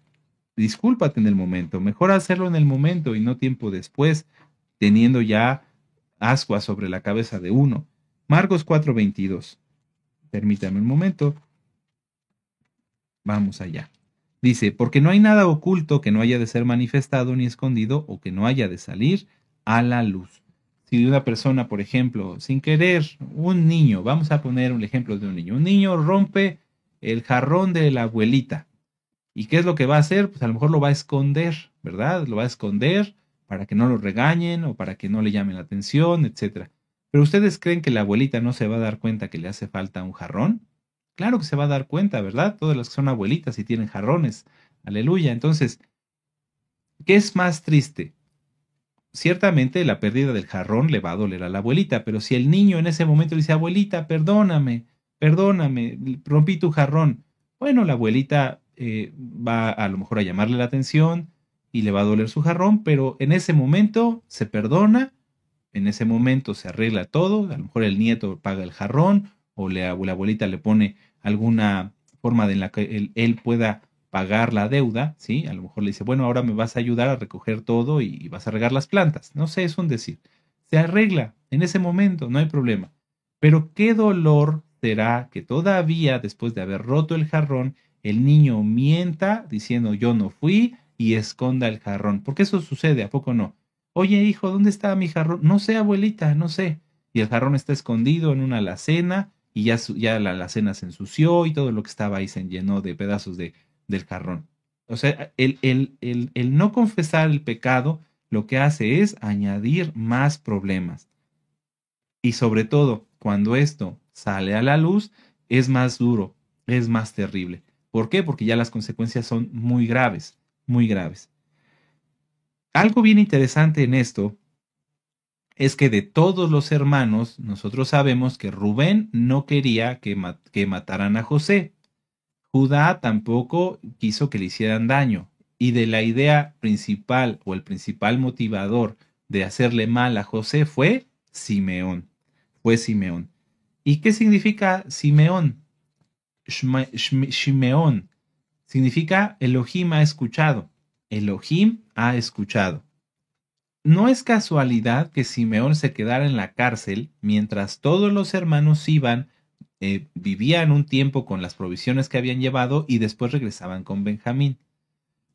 discúlpate en el momento. Mejor hacerlo en el momento y no tiempo después, teniendo ya ascuas sobre la cabeza de uno. Marcos 4:22. Permítame un momento. Vamos allá. Dice, porque no hay nada oculto que no haya de ser manifestado ni escondido o que no haya de salir a la luz. Si una persona, por ejemplo, sin querer, un niño, vamos a poner un ejemplo de un niño rompe el jarrón de la abuelita. ¿Y qué es lo que va a hacer? Pues a lo mejor lo va a esconder, ¿verdad? Lo va a esconder para que no lo regañen o para que no le llamen la atención, etcétera. Pero ¿ustedes creen que la abuelita no se va a dar cuenta que le hace falta un jarrón? Claro que se va a dar cuenta, ¿verdad? Todas las que son abuelitas y tienen jarrones. Aleluya. Entonces, ¿qué es más triste? Ciertamente la pérdida del jarrón le va a doler a la abuelita, pero si el niño en ese momento dice, abuelita, perdóname, perdóname, rompí tu jarrón. Bueno, la abuelita va a lo mejor a llamarle la atención y le va a doler su jarrón, pero en ese momento se perdona, en ese momento se arregla todo, a lo mejor el nieto paga el jarrón o la abuelita le pone alguna forma de en la que él pueda pagar la deuda, ¿sí? A lo mejor le dice, bueno, ahora me vas a ayudar a recoger todo y vas a regar las plantas. No sé, es un decir. Se arregla en ese momento, no hay problema. Pero qué dolor será que todavía, después de haber roto el jarrón, el niño mienta diciendo yo no fui y esconda el jarrón. Porque eso sucede, ¿a poco no? Oye, hijo, ¿dónde está mi jarrón? No sé, abuelita, no sé. Y el jarrón está escondido en una alacena y ya la alacena se ensució y todo lo que estaba ahí se llenó de pedazos del jarrón. O sea, el no confesar el pecado lo que hace es añadir más problemas. Y sobre todo, cuando esto sale a la luz, es más duro, es más terrible. ¿Por qué? Porque ya las consecuencias son muy graves, muy graves. Algo bien interesante en esto es que de todos los hermanos, nosotros sabemos que Rubén no quería que mataran a José. Judá tampoco quiso que le hicieran daño, y de la idea principal o el principal motivador de hacerle mal a José fue Simeón. Fue Simeón. ¿Y qué significa Simeón? Shimeón. Significa Elohim ha escuchado. Elohim ha escuchado. No es casualidad que Simeón se quedara en la cárcel mientras todos los hermanos iban, vivían un tiempo con las provisiones que habían llevado y después regresaban con Benjamín.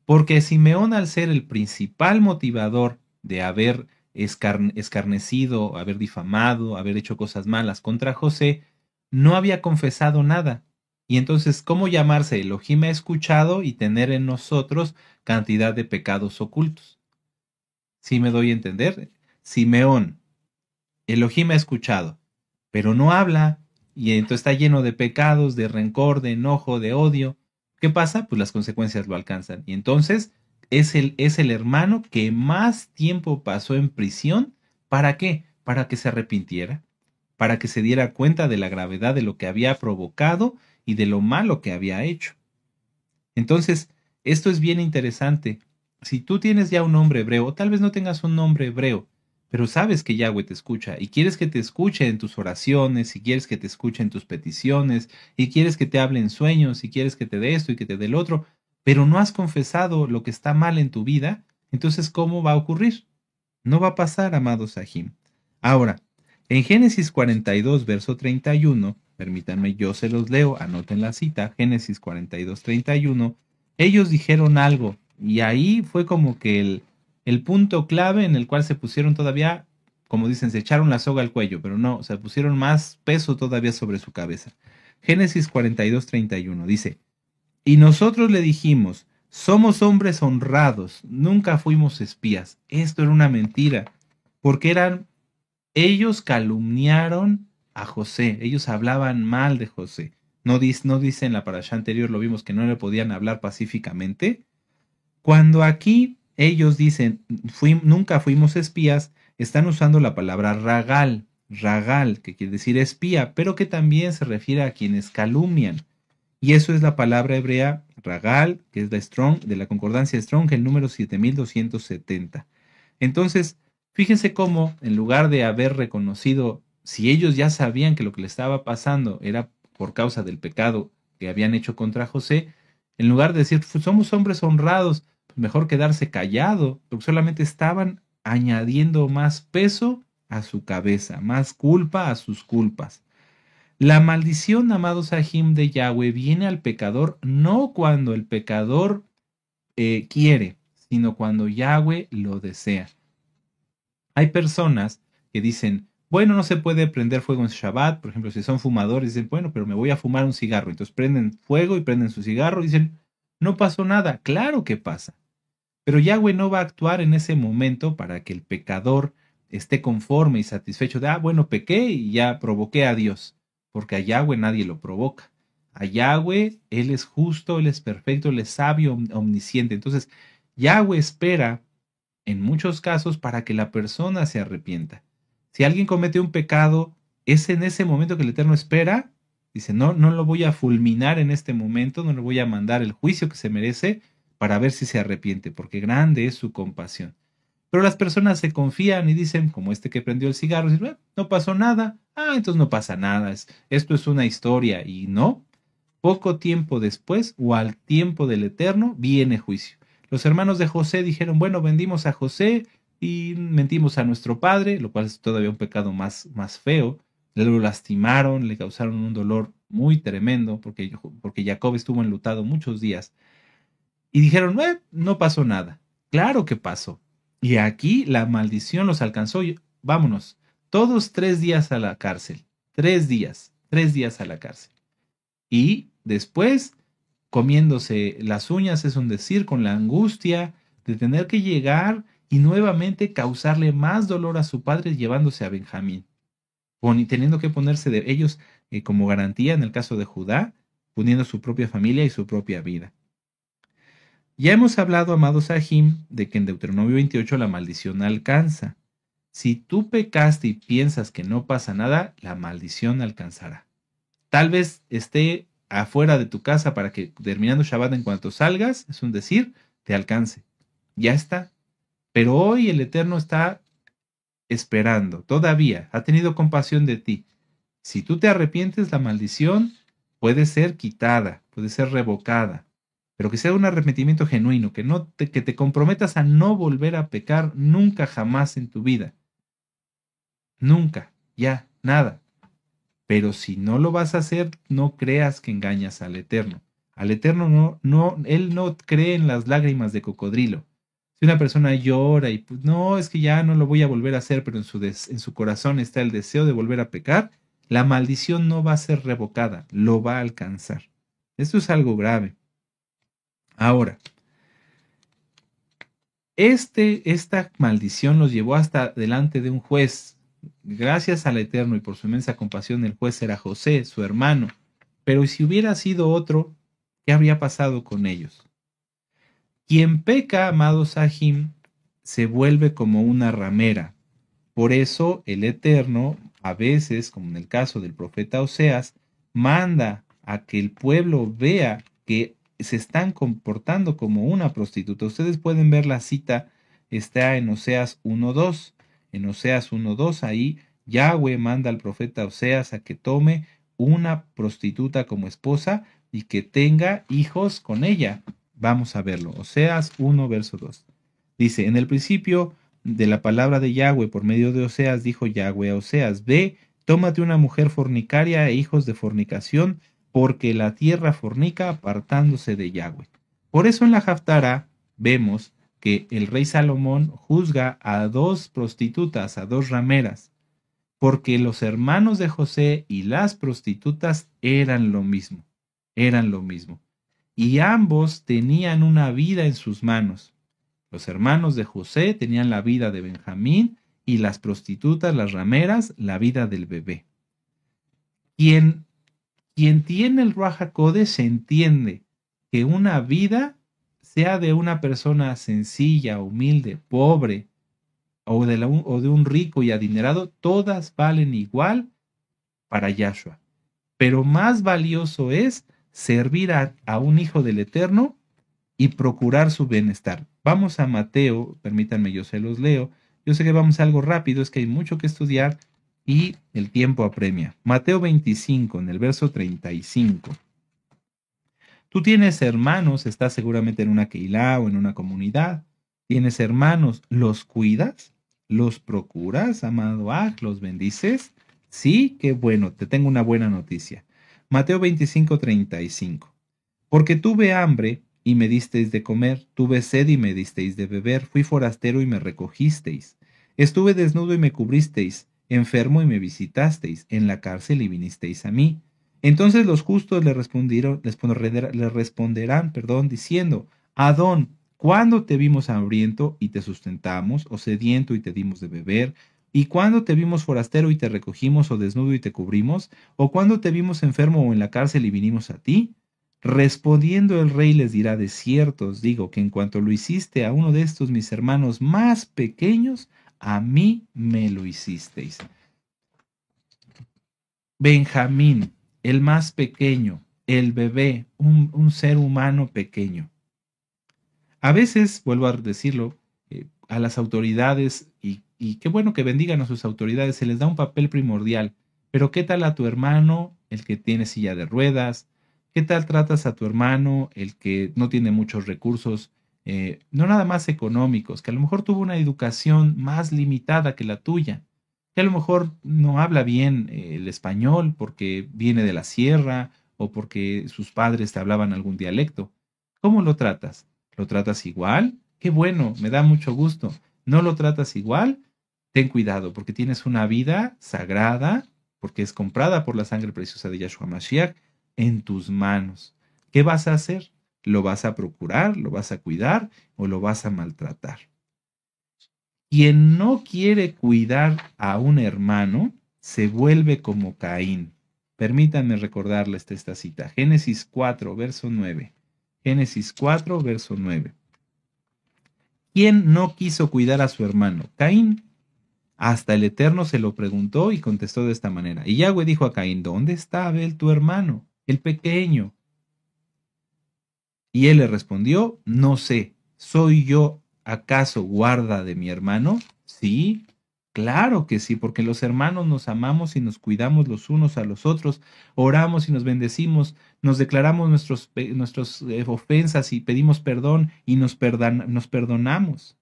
Porque Simeón, al ser el principal motivador de haber escarnecido, haber difamado, haber hecho cosas malas contra José, no había confesado nada. Y entonces, ¿cómo llamarse Elohim ha escuchado y tener en nosotros cantidad de pecados ocultos? ¿Sí me doy a entender? Simeón, Elohim ha escuchado, pero no habla, y entonces está lleno de pecados, de rencor, de enojo, de odio. ¿Qué pasa? Pues las consecuencias lo alcanzan. Y entonces es el hermano que más tiempo pasó en prisión. ¿Para qué? Para que se arrepintiera, para que se diera cuenta de la gravedad de lo que había provocado y de lo malo que había hecho. Entonces, esto es bien interesante. Si tú tienes ya un nombre hebreo, o tal vez no tengas un nombre hebreo, pero sabes que Yahweh te escucha y quieres que te escuche en tus oraciones, y quieres que te escuche en tus peticiones, y quieres que te hable en sueños, y quieres que te dé esto y que te dé el otro, pero no has confesado lo que está mal en tu vida, entonces ¿cómo va a ocurrir? No va a pasar, amado Sahim. Ahora, en Génesis 42, verso 31, permítanme, yo se los leo, anoten la cita, Génesis 42, 31, ellos dijeron algo, y ahí fue como que el punto clave en el cual se pusieron todavía, como dicen, se echaron la soga al cuello, pero no, se pusieron más peso todavía sobre su cabeza. Génesis 42, 31 dice, y nosotros le dijimos, somos hombres honrados, nunca fuimos espías. Esto era una mentira, porque ellos calumniaron a José, ellos hablaban mal de José. No dice en la parashá anterior, lo vimos que no le podían hablar pacíficamente. Cuando aquí ellos dicen, nunca fuimos espías, están usando la palabra ragal, ragal, que quiere decir espía, pero que también se refiere a quienes calumnian. Y eso es la palabra hebrea ragal, que es la Strong, de la concordancia Strong, el número 7270. Entonces, fíjense cómo, en lugar de haber reconocido, si ellos ya sabían que lo que le estaba pasando era por causa del pecado que habían hecho contra José, en lugar de decir, "Pues somos hombres honrados, pues mejor quedarse callado, porque solamente estaban añadiendo más peso a su cabeza, más culpa a sus culpas. La maldición, amados Sahim, de Yahweh viene al pecador no cuando el pecador quiere, sino cuando Yahweh lo desea. Hay personas que dicen, bueno, no se puede prender fuego en Shabbat, por ejemplo, si son fumadores, dicen, bueno, pero me voy a fumar un cigarro. Entonces prenden fuego y prenden su cigarro y dicen, no pasó nada. Claro que pasa. Pero Yahweh no va a actuar en ese momento para que el pecador esté conforme y satisfecho de, bueno, pequé y ya provoqué a Dios, porque a Yahweh nadie lo provoca. A Yahweh, Él es justo, Él es perfecto, Él es sabio, omnisciente. Entonces, Yahweh espera en muchos casos para que la persona se arrepienta. Si alguien comete un pecado, es en ese momento que el Eterno espera, dice, no, no lo voy a fulminar en este momento, no le voy a mandar el juicio que se merece para ver si se arrepiente, porque grande es su compasión. Pero las personas se confían y dicen, como este que prendió el cigarro, dicen, no pasó nada, entonces no pasa nada, esto es una historia, y no, poco tiempo después o al tiempo del Eterno viene juicio. Los hermanos de José dijeron, bueno, vendimos a José y mentimos a nuestro padre, lo cual es todavía un pecado más feo. Lo lastimaron, le causaron un dolor muy tremendo porque Jacob estuvo enlutado muchos días. Y dijeron, no pasó nada. Claro que pasó. Y aquí la maldición los alcanzó. Vámonos, todos 3 días a la cárcel. 3 días a la cárcel. Y después comiéndose las uñas, es un decir, con la angustia de tener que llegar y nuevamente causarle más dolor a su padre llevándose a Benjamín, teniendo que ponerse de ellos como garantía en el caso de Judá, poniendo su propia familia y su propia vida. Ya hemos hablado, amados Sahim, de que en Deuteronomio 28 la maldición alcanza. Si tú pecaste y piensas que no pasa nada, la maldición alcanzará. Tal vez esté afuera de tu casa para que terminando Shabbat en cuanto salgas, es un decir, te alcance. Ya está. Pero hoy el Eterno está esperando, todavía, ha tenido compasión de ti. Si tú te arrepientes, la maldición puede ser quitada, puede ser revocada, pero que sea un arrepentimiento genuino, que te comprometas a no volver a pecar nunca jamás en tu vida. Nunca, ya, nada. Pero si no lo vas a hacer, no creas que engañas al Eterno. Al Eterno Él no cree en las lágrimas de cocodrilo. Si una persona llora y pues, no, es que ya no lo voy a volver a hacer, pero en su corazón está el deseo de volver a pecar, la maldición no va a ser revocada, lo va a alcanzar. Esto es algo grave. Ahora, esta maldición los llevó hasta delante de un juez. Gracias al Eterno y por su inmensa compasión, el juez era José, su hermano. Pero si hubiera sido otro, ¿qué habría pasado con ellos? Quien peca, amado Sahim, se vuelve como una ramera. Por eso el Eterno, a veces, como en el caso del profeta Oseas, manda a que el pueblo vea que se están comportando como una prostituta. Ustedes pueden ver la cita, está en Oseas 1:2. En Oseas 1:2, ahí Yahweh manda al profeta Oseas a que tome una prostituta como esposa y que tenga hijos con ella. Vamos a verlo. Oseas 1, verso 2. Dice, en el principio de la palabra de Yahweh por medio de Oseas, dijo Yahweh a Oseas, ve, tómate una mujer fornicaria e hijos de fornicación, porque la tierra fornica apartándose de Yahweh. Por eso en la Haftará vemos que el rey Salomón juzga a 2 prostitutas, a 2 rameras, porque los hermanos de José y las prostitutas eran lo mismo, y ambos tenían una vida en sus manos. Los hermanos de José tenían la vida de Benjamín y las prostitutas, las rameras, la vida del bebé. Quien Quien tiene el Ruach HaKodesh entiende que una vida, sea de una persona sencilla, humilde, pobre, o de un rico y adinerado, todas valen igual para Yahshua. Pero más valioso es servir a un hijo del Eterno y procurar su bienestar. Vamos a Mateo, permítanme, yo se los leo. Yo sé que vamos a algo rápido, es que hay mucho que estudiar y el tiempo apremia. Mateo 25, en el verso 35. Tú tienes hermanos, estás seguramente en una Keilah o en una comunidad. Tienes hermanos, ¿los cuidas? ¿Los procuras, amado Aj? ¿Los bendices? Sí, qué bueno, te tengo una buena noticia. Mateo 25, 35. Porque tuve hambre y me disteis de comer, tuve sed y me disteis de beber, fui forastero y me recogisteis. Estuve desnudo y me cubristeis, enfermo y me visitasteis, en la cárcel y vinisteis a mí. Entonces los justos le responderán, diciendo: Adón, ¿cuándo te vimos hambriento y te sustentamos, o sediento y te dimos de beber? ¿Y cuándo te vimos forastero y te recogimos, o desnudo y te cubrimos? ¿O cuándo te vimos enfermo o en la cárcel y vinimos a ti? Respondiendo el rey les dirá: de cierto os digo que en cuanto lo hiciste a uno de estos mis hermanos más pequeños, a mí me lo hicisteis. Benjamín, el más pequeño, el bebé, un ser humano pequeño. A veces, vuelvo a decirlo, a las autoridades, y qué bueno que bendigan a sus autoridades, se les da un papel primordial. Pero ¿qué tal a tu hermano, el que tiene silla de ruedas? ¿Qué tal tratas a tu hermano, el que no tiene muchos recursos, no nada más económicos, que a lo mejor tuvo una educación más limitada que la tuya, que a lo mejor no habla bien el español porque viene de la sierra o porque sus padres te hablaban algún dialecto? ¿Cómo lo tratas? ¿Lo tratas igual? Qué bueno, me da mucho gusto. ¿No lo tratas igual? Ten cuidado porque tienes una vida sagrada, porque es comprada por la sangre preciosa de Yahshua Mashiach, en tus manos. ¿Qué vas a hacer? ¿Lo vas a procurar? ¿Lo vas a cuidar? ¿O lo vas a maltratar? Quien no quiere cuidar a un hermano se vuelve como Caín. Permítanme recordarles esta cita. Génesis 4, verso 9. Génesis 4, verso 9. ¿Quién no quiso cuidar a su hermano? Caín. Hasta el Eterno se lo preguntó y contestó de esta manera. Y Yahweh dijo a Caín: ¿dónde está Abel tu hermano, el pequeño? Y él le respondió: no sé, ¿soy yo acaso guarda de mi hermano? Sí, claro que sí, porque los hermanos nos amamos y nos cuidamos los unos a los otros, oramos y nos bendecimos, nos declaramos nuestras ofensas y pedimos perdón y nos perdonamos.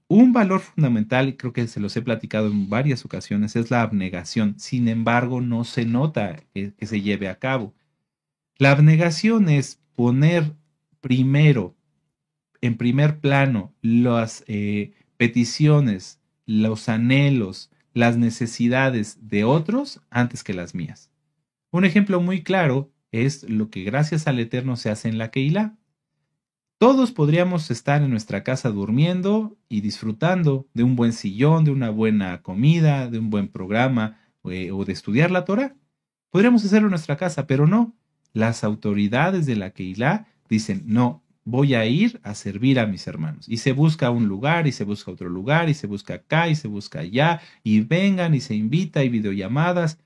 Un valor fundamental, y creo que se los he platicado en varias ocasiones, es la abnegación. Sin embargo, no se nota que se lleve a cabo. La abnegación es poner primero, en primer plano, las peticiones, los anhelos, las necesidades de otros antes que las mías. Un ejemplo muy claro es lo que gracias al Eterno se hace en la Keilah. Todos podríamos estar en nuestra casa durmiendo y disfrutando de un buen sillón, de una buena comida, de un buen programa o de estudiar la Torah. Podríamos hacerlo en nuestra casa, pero no. Las autoridades de la Keilah dicen: no, voy a ir a servir a mis hermanos. Y se busca un lugar, y se busca otro lugar, y se busca acá, y se busca allá, y vengan, y se invita, y videollamadas,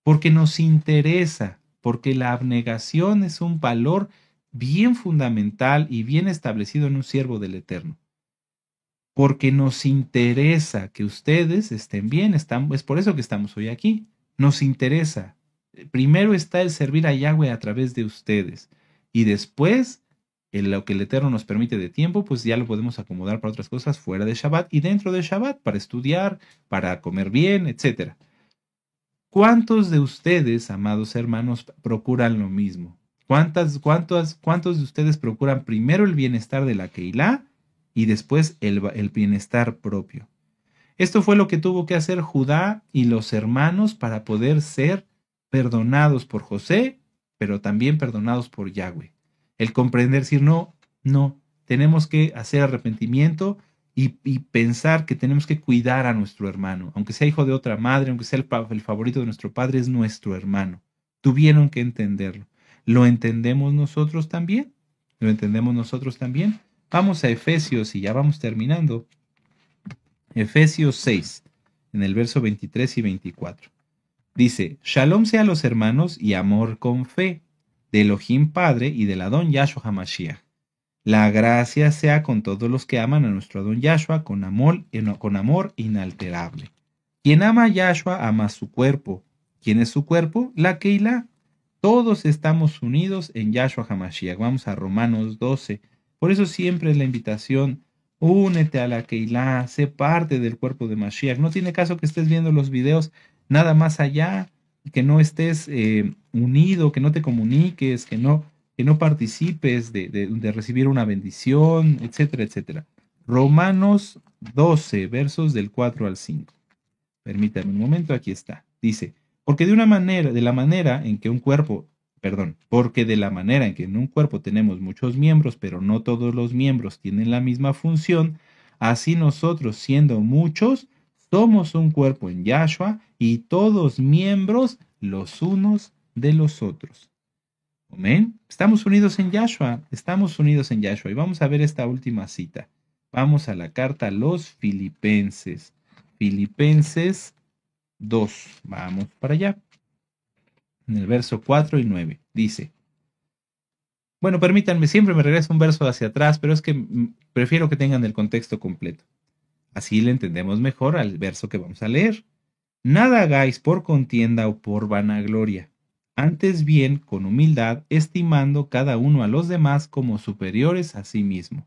porque nos interesa, porque la abnegación es un valor bien fundamental y bien establecido en un siervo del Eterno. Porque nos interesa que ustedes estén bien, es por eso que estamos hoy aquí. Nos interesa. Primero está el servir a Yahweh a través de ustedes y después lo que el Eterno nos permite de tiempo, pues ya lo podemos acomodar para otras cosas fuera de Shabbat y dentro de Shabbat, para estudiar, para comer bien, etc. ¿Cuántos de ustedes, amados hermanos, procuran lo mismo? ¿Cuántos de ustedes procuran primero el bienestar de la Keilah y después el bienestar propio? Esto fue lo que tuvo que hacer Judá y los hermanos para poder ser perdonados por José, pero también perdonados por Yahweh. El comprender, decir: no, no, tenemos que hacer arrepentimiento y pensar que tenemos que cuidar a nuestro hermano, aunque sea hijo de otra madre, aunque sea el favorito de nuestro padre, es nuestro hermano. tuvieron que entenderlo. ¿Lo entendemos nosotros también? ¿Lo entendemos nosotros también? Vamos a Efesios y ya vamos terminando. Efesios 6, en el verso 23 y 24. Dice, Shalom sea a los hermanos y amor con fe, de Elohim Padre y del Adón Yahshua HaMashiach. La gracia sea con todos los que aman a nuestro Adón Yahshua con amor inalterable. Quien ama a Yahshua ama a su cuerpo. ¿Quién es su cuerpo? La Keilah. Todos estamos unidos en Yahshua HaMashiach. Vamos a Romanos 12. Por eso siempre es la invitación, únete a la Keilah, sé parte del cuerpo de Mashiach. No tiene caso que estés viendo los videos nada más allá, que no estés unido, que no te comuniques, que no participes de recibir una bendición, etcétera, etcétera. Romanos 12, versos del 4 al 5. Permítame un momento, aquí está. Dice, porque de la manera en que en un cuerpo tenemos muchos miembros, pero no todos los miembros tienen la misma función, así nosotros, siendo muchos, somos un cuerpo en Yahshua y todos miembros los unos de los otros. Amén. Estamos unidos en Yahshua, Y vamos a ver esta última cita. Vamos a la carta a los Filipenses. Filipenses 2. Vamos para allá. En el verso 4 y 9. Dice. Bueno, permítanme, siempre me regreso un verso hacia atrás, pero es que prefiero que tengan el contexto completo. Así le entendemos mejor al verso que vamos a leer. Nada hagáis por contienda o por vanagloria. Antes bien, con humildad, estimando cada uno a los demás como superiores a sí mismo,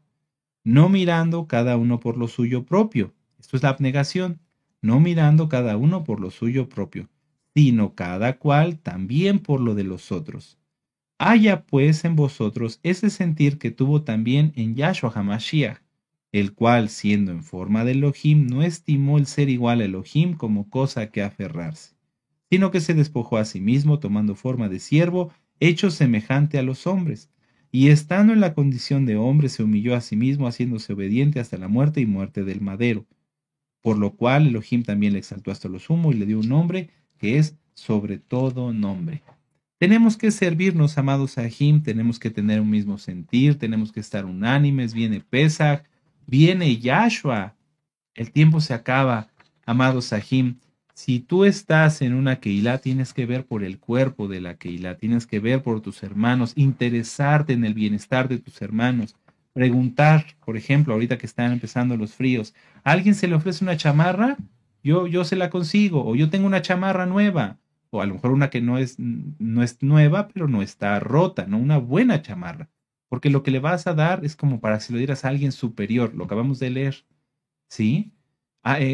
no mirando cada uno por lo suyo propio. Esto es la abnegación. No mirando cada uno por lo suyo propio, sino cada cual también por lo de los otros. Haya pues en vosotros ese sentir que tuvo también en Yahshua HaMashiach, el cual, siendo en forma de Elohim, no estimó el ser igual a Elohim como cosa que aferrarse, sino que se despojó a sí mismo, tomando forma de siervo, hecho semejante a los hombres, y estando en la condición de hombre, se humilló a sí mismo, haciéndose obediente hasta la muerte y muerte del madero. Por lo cual Elohim también le exaltó hasta lo sumo y le dio un nombre que es sobre todo nombre. Tenemos que servirnos, amados Sahim, tenemos que tener un mismo sentir, tenemos que estar unánimes. Viene Pesach, viene Yahshua. El tiempo se acaba, amados Sahim. Si tú estás en una Keilah, tienes que ver por el cuerpo de la Keilah, tienes que ver por tus hermanos, interesarte en el bienestar de tus hermanos. Preguntar, por ejemplo, ahorita que están empezando los fríos, ¿a alguien se le ofrece una chamarra? Yo se la consigo, o yo tengo una chamarra nueva, o a lo mejor una que no es nueva, pero no está rota, ¿no? Una buena chamarra, porque lo que le vas a dar es como para que se lo dieras a alguien superior, lo acabamos de leer, ¿sí?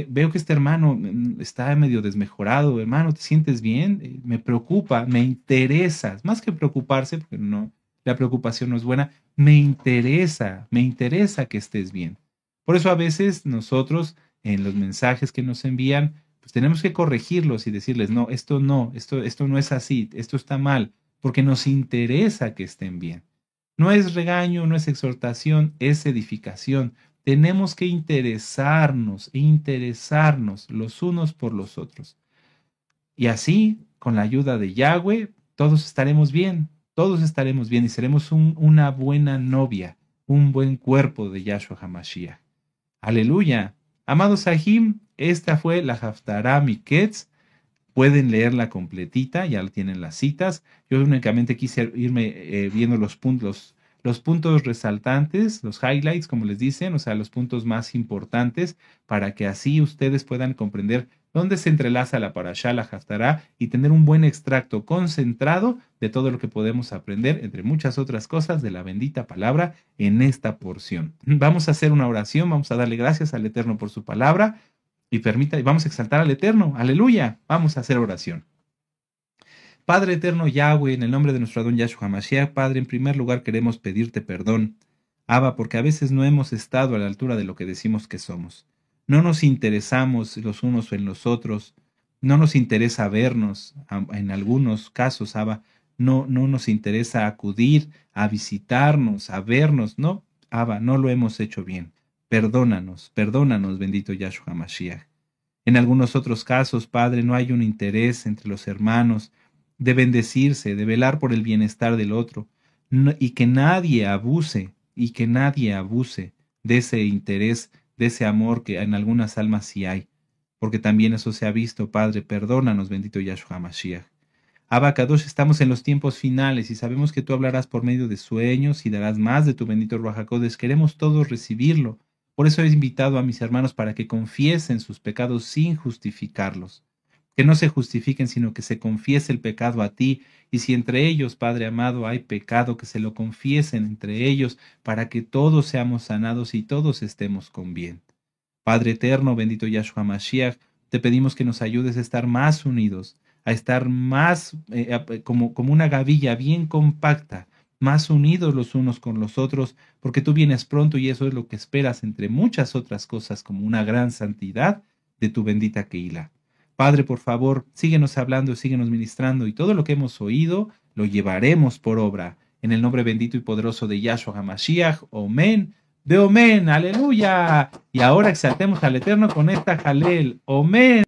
Veo que este hermano está medio desmejorado, hermano, ¿te sientes bien? Me preocupa, me interesa, más que preocuparse, porque no, la preocupación no es buena, me interesa que estés bien. Por eso a veces nosotros en los mensajes que nos envían, pues tenemos que corregirlos y decirles, no, esto no es así, esto está mal, porque nos interesa que estén bien. No es regaño, no es exhortación, es edificación. Tenemos que interesarnos los unos por los otros. Y así, con la ayuda de Yahweh, todos estaremos bien y seremos una buena novia, un buen cuerpo de Yahshua HaMashiach. Aleluya. Amados Sahim, esta fue la Haftarah Miketz. Pueden leerla completita, ya tienen las citas. Yo únicamente quise irme viendo los puntos resaltantes, los highlights, como les dicen, o sea, los puntos más importantes, para que así ustedes puedan comprender dónde se entrelaza la parashá, la Haftarah, y tener un buen extracto concentrado de todo lo que podemos aprender, entre muchas otras cosas, de la bendita palabra en esta porción. Vamos a hacer una oración, vamos a darle gracias al Eterno por su palabra, y vamos a exaltar al Eterno. Aleluya. Vamos a hacer oración. Padre eterno Yahweh, en el nombre de nuestro Adón Yahshua HaMashiach, Padre, en primer lugar queremos pedirte perdón, Abba, porque a veces no hemos estado a la altura de lo que decimos que somos. No nos interesamos los unos en los otros, no nos interesa vernos, en algunos casos, Abba, no nos interesa acudir a visitarnos, a vernos, no, Abba, no lo hemos hecho bien. Perdónanos, bendito Yahshua HaMashiach. En algunos otros casos, Padre, no hay un interés entre los hermanos, de bendecirse, de velar por el bienestar del otro, y que nadie abuse de ese interés, de ese amor que en algunas almas sí hay, porque también eso se ha visto. Padre, perdónanos, bendito Yahshua Mashiach. Abba Kadosh, estamos en los tiempos finales y sabemos que tú hablarás por medio de sueños y darás más de tu bendito Ruach HaKodesh. Queremos todos recibirlo. Por eso he invitado a mis hermanos para que confiesen sus pecados sin justificarlos. Que no se justifiquen, sino que se confiese el pecado a ti. Y si entre ellos, Padre amado, hay pecado, que se lo confiesen entre ellos para que todos seamos sanados y todos estemos con bien. Padre eterno, bendito Yahshua Mashiach, te pedimos que nos ayudes a estar más unidos, a estar más como una gavilla bien compacta, más unidos los unos con los otros, porque tú vienes pronto y eso es lo que esperas, entre muchas otras cosas, como una gran santidad de tu bendita Keilah. Padre, por favor, síguenos hablando, síguenos ministrando y todo lo que hemos oído lo llevaremos por obra. En el nombre bendito y poderoso de Yahshua HaMashiach, Omen, de Omen, aleluya. Y ahora exaltemos al Eterno con esta Jalel, Omen.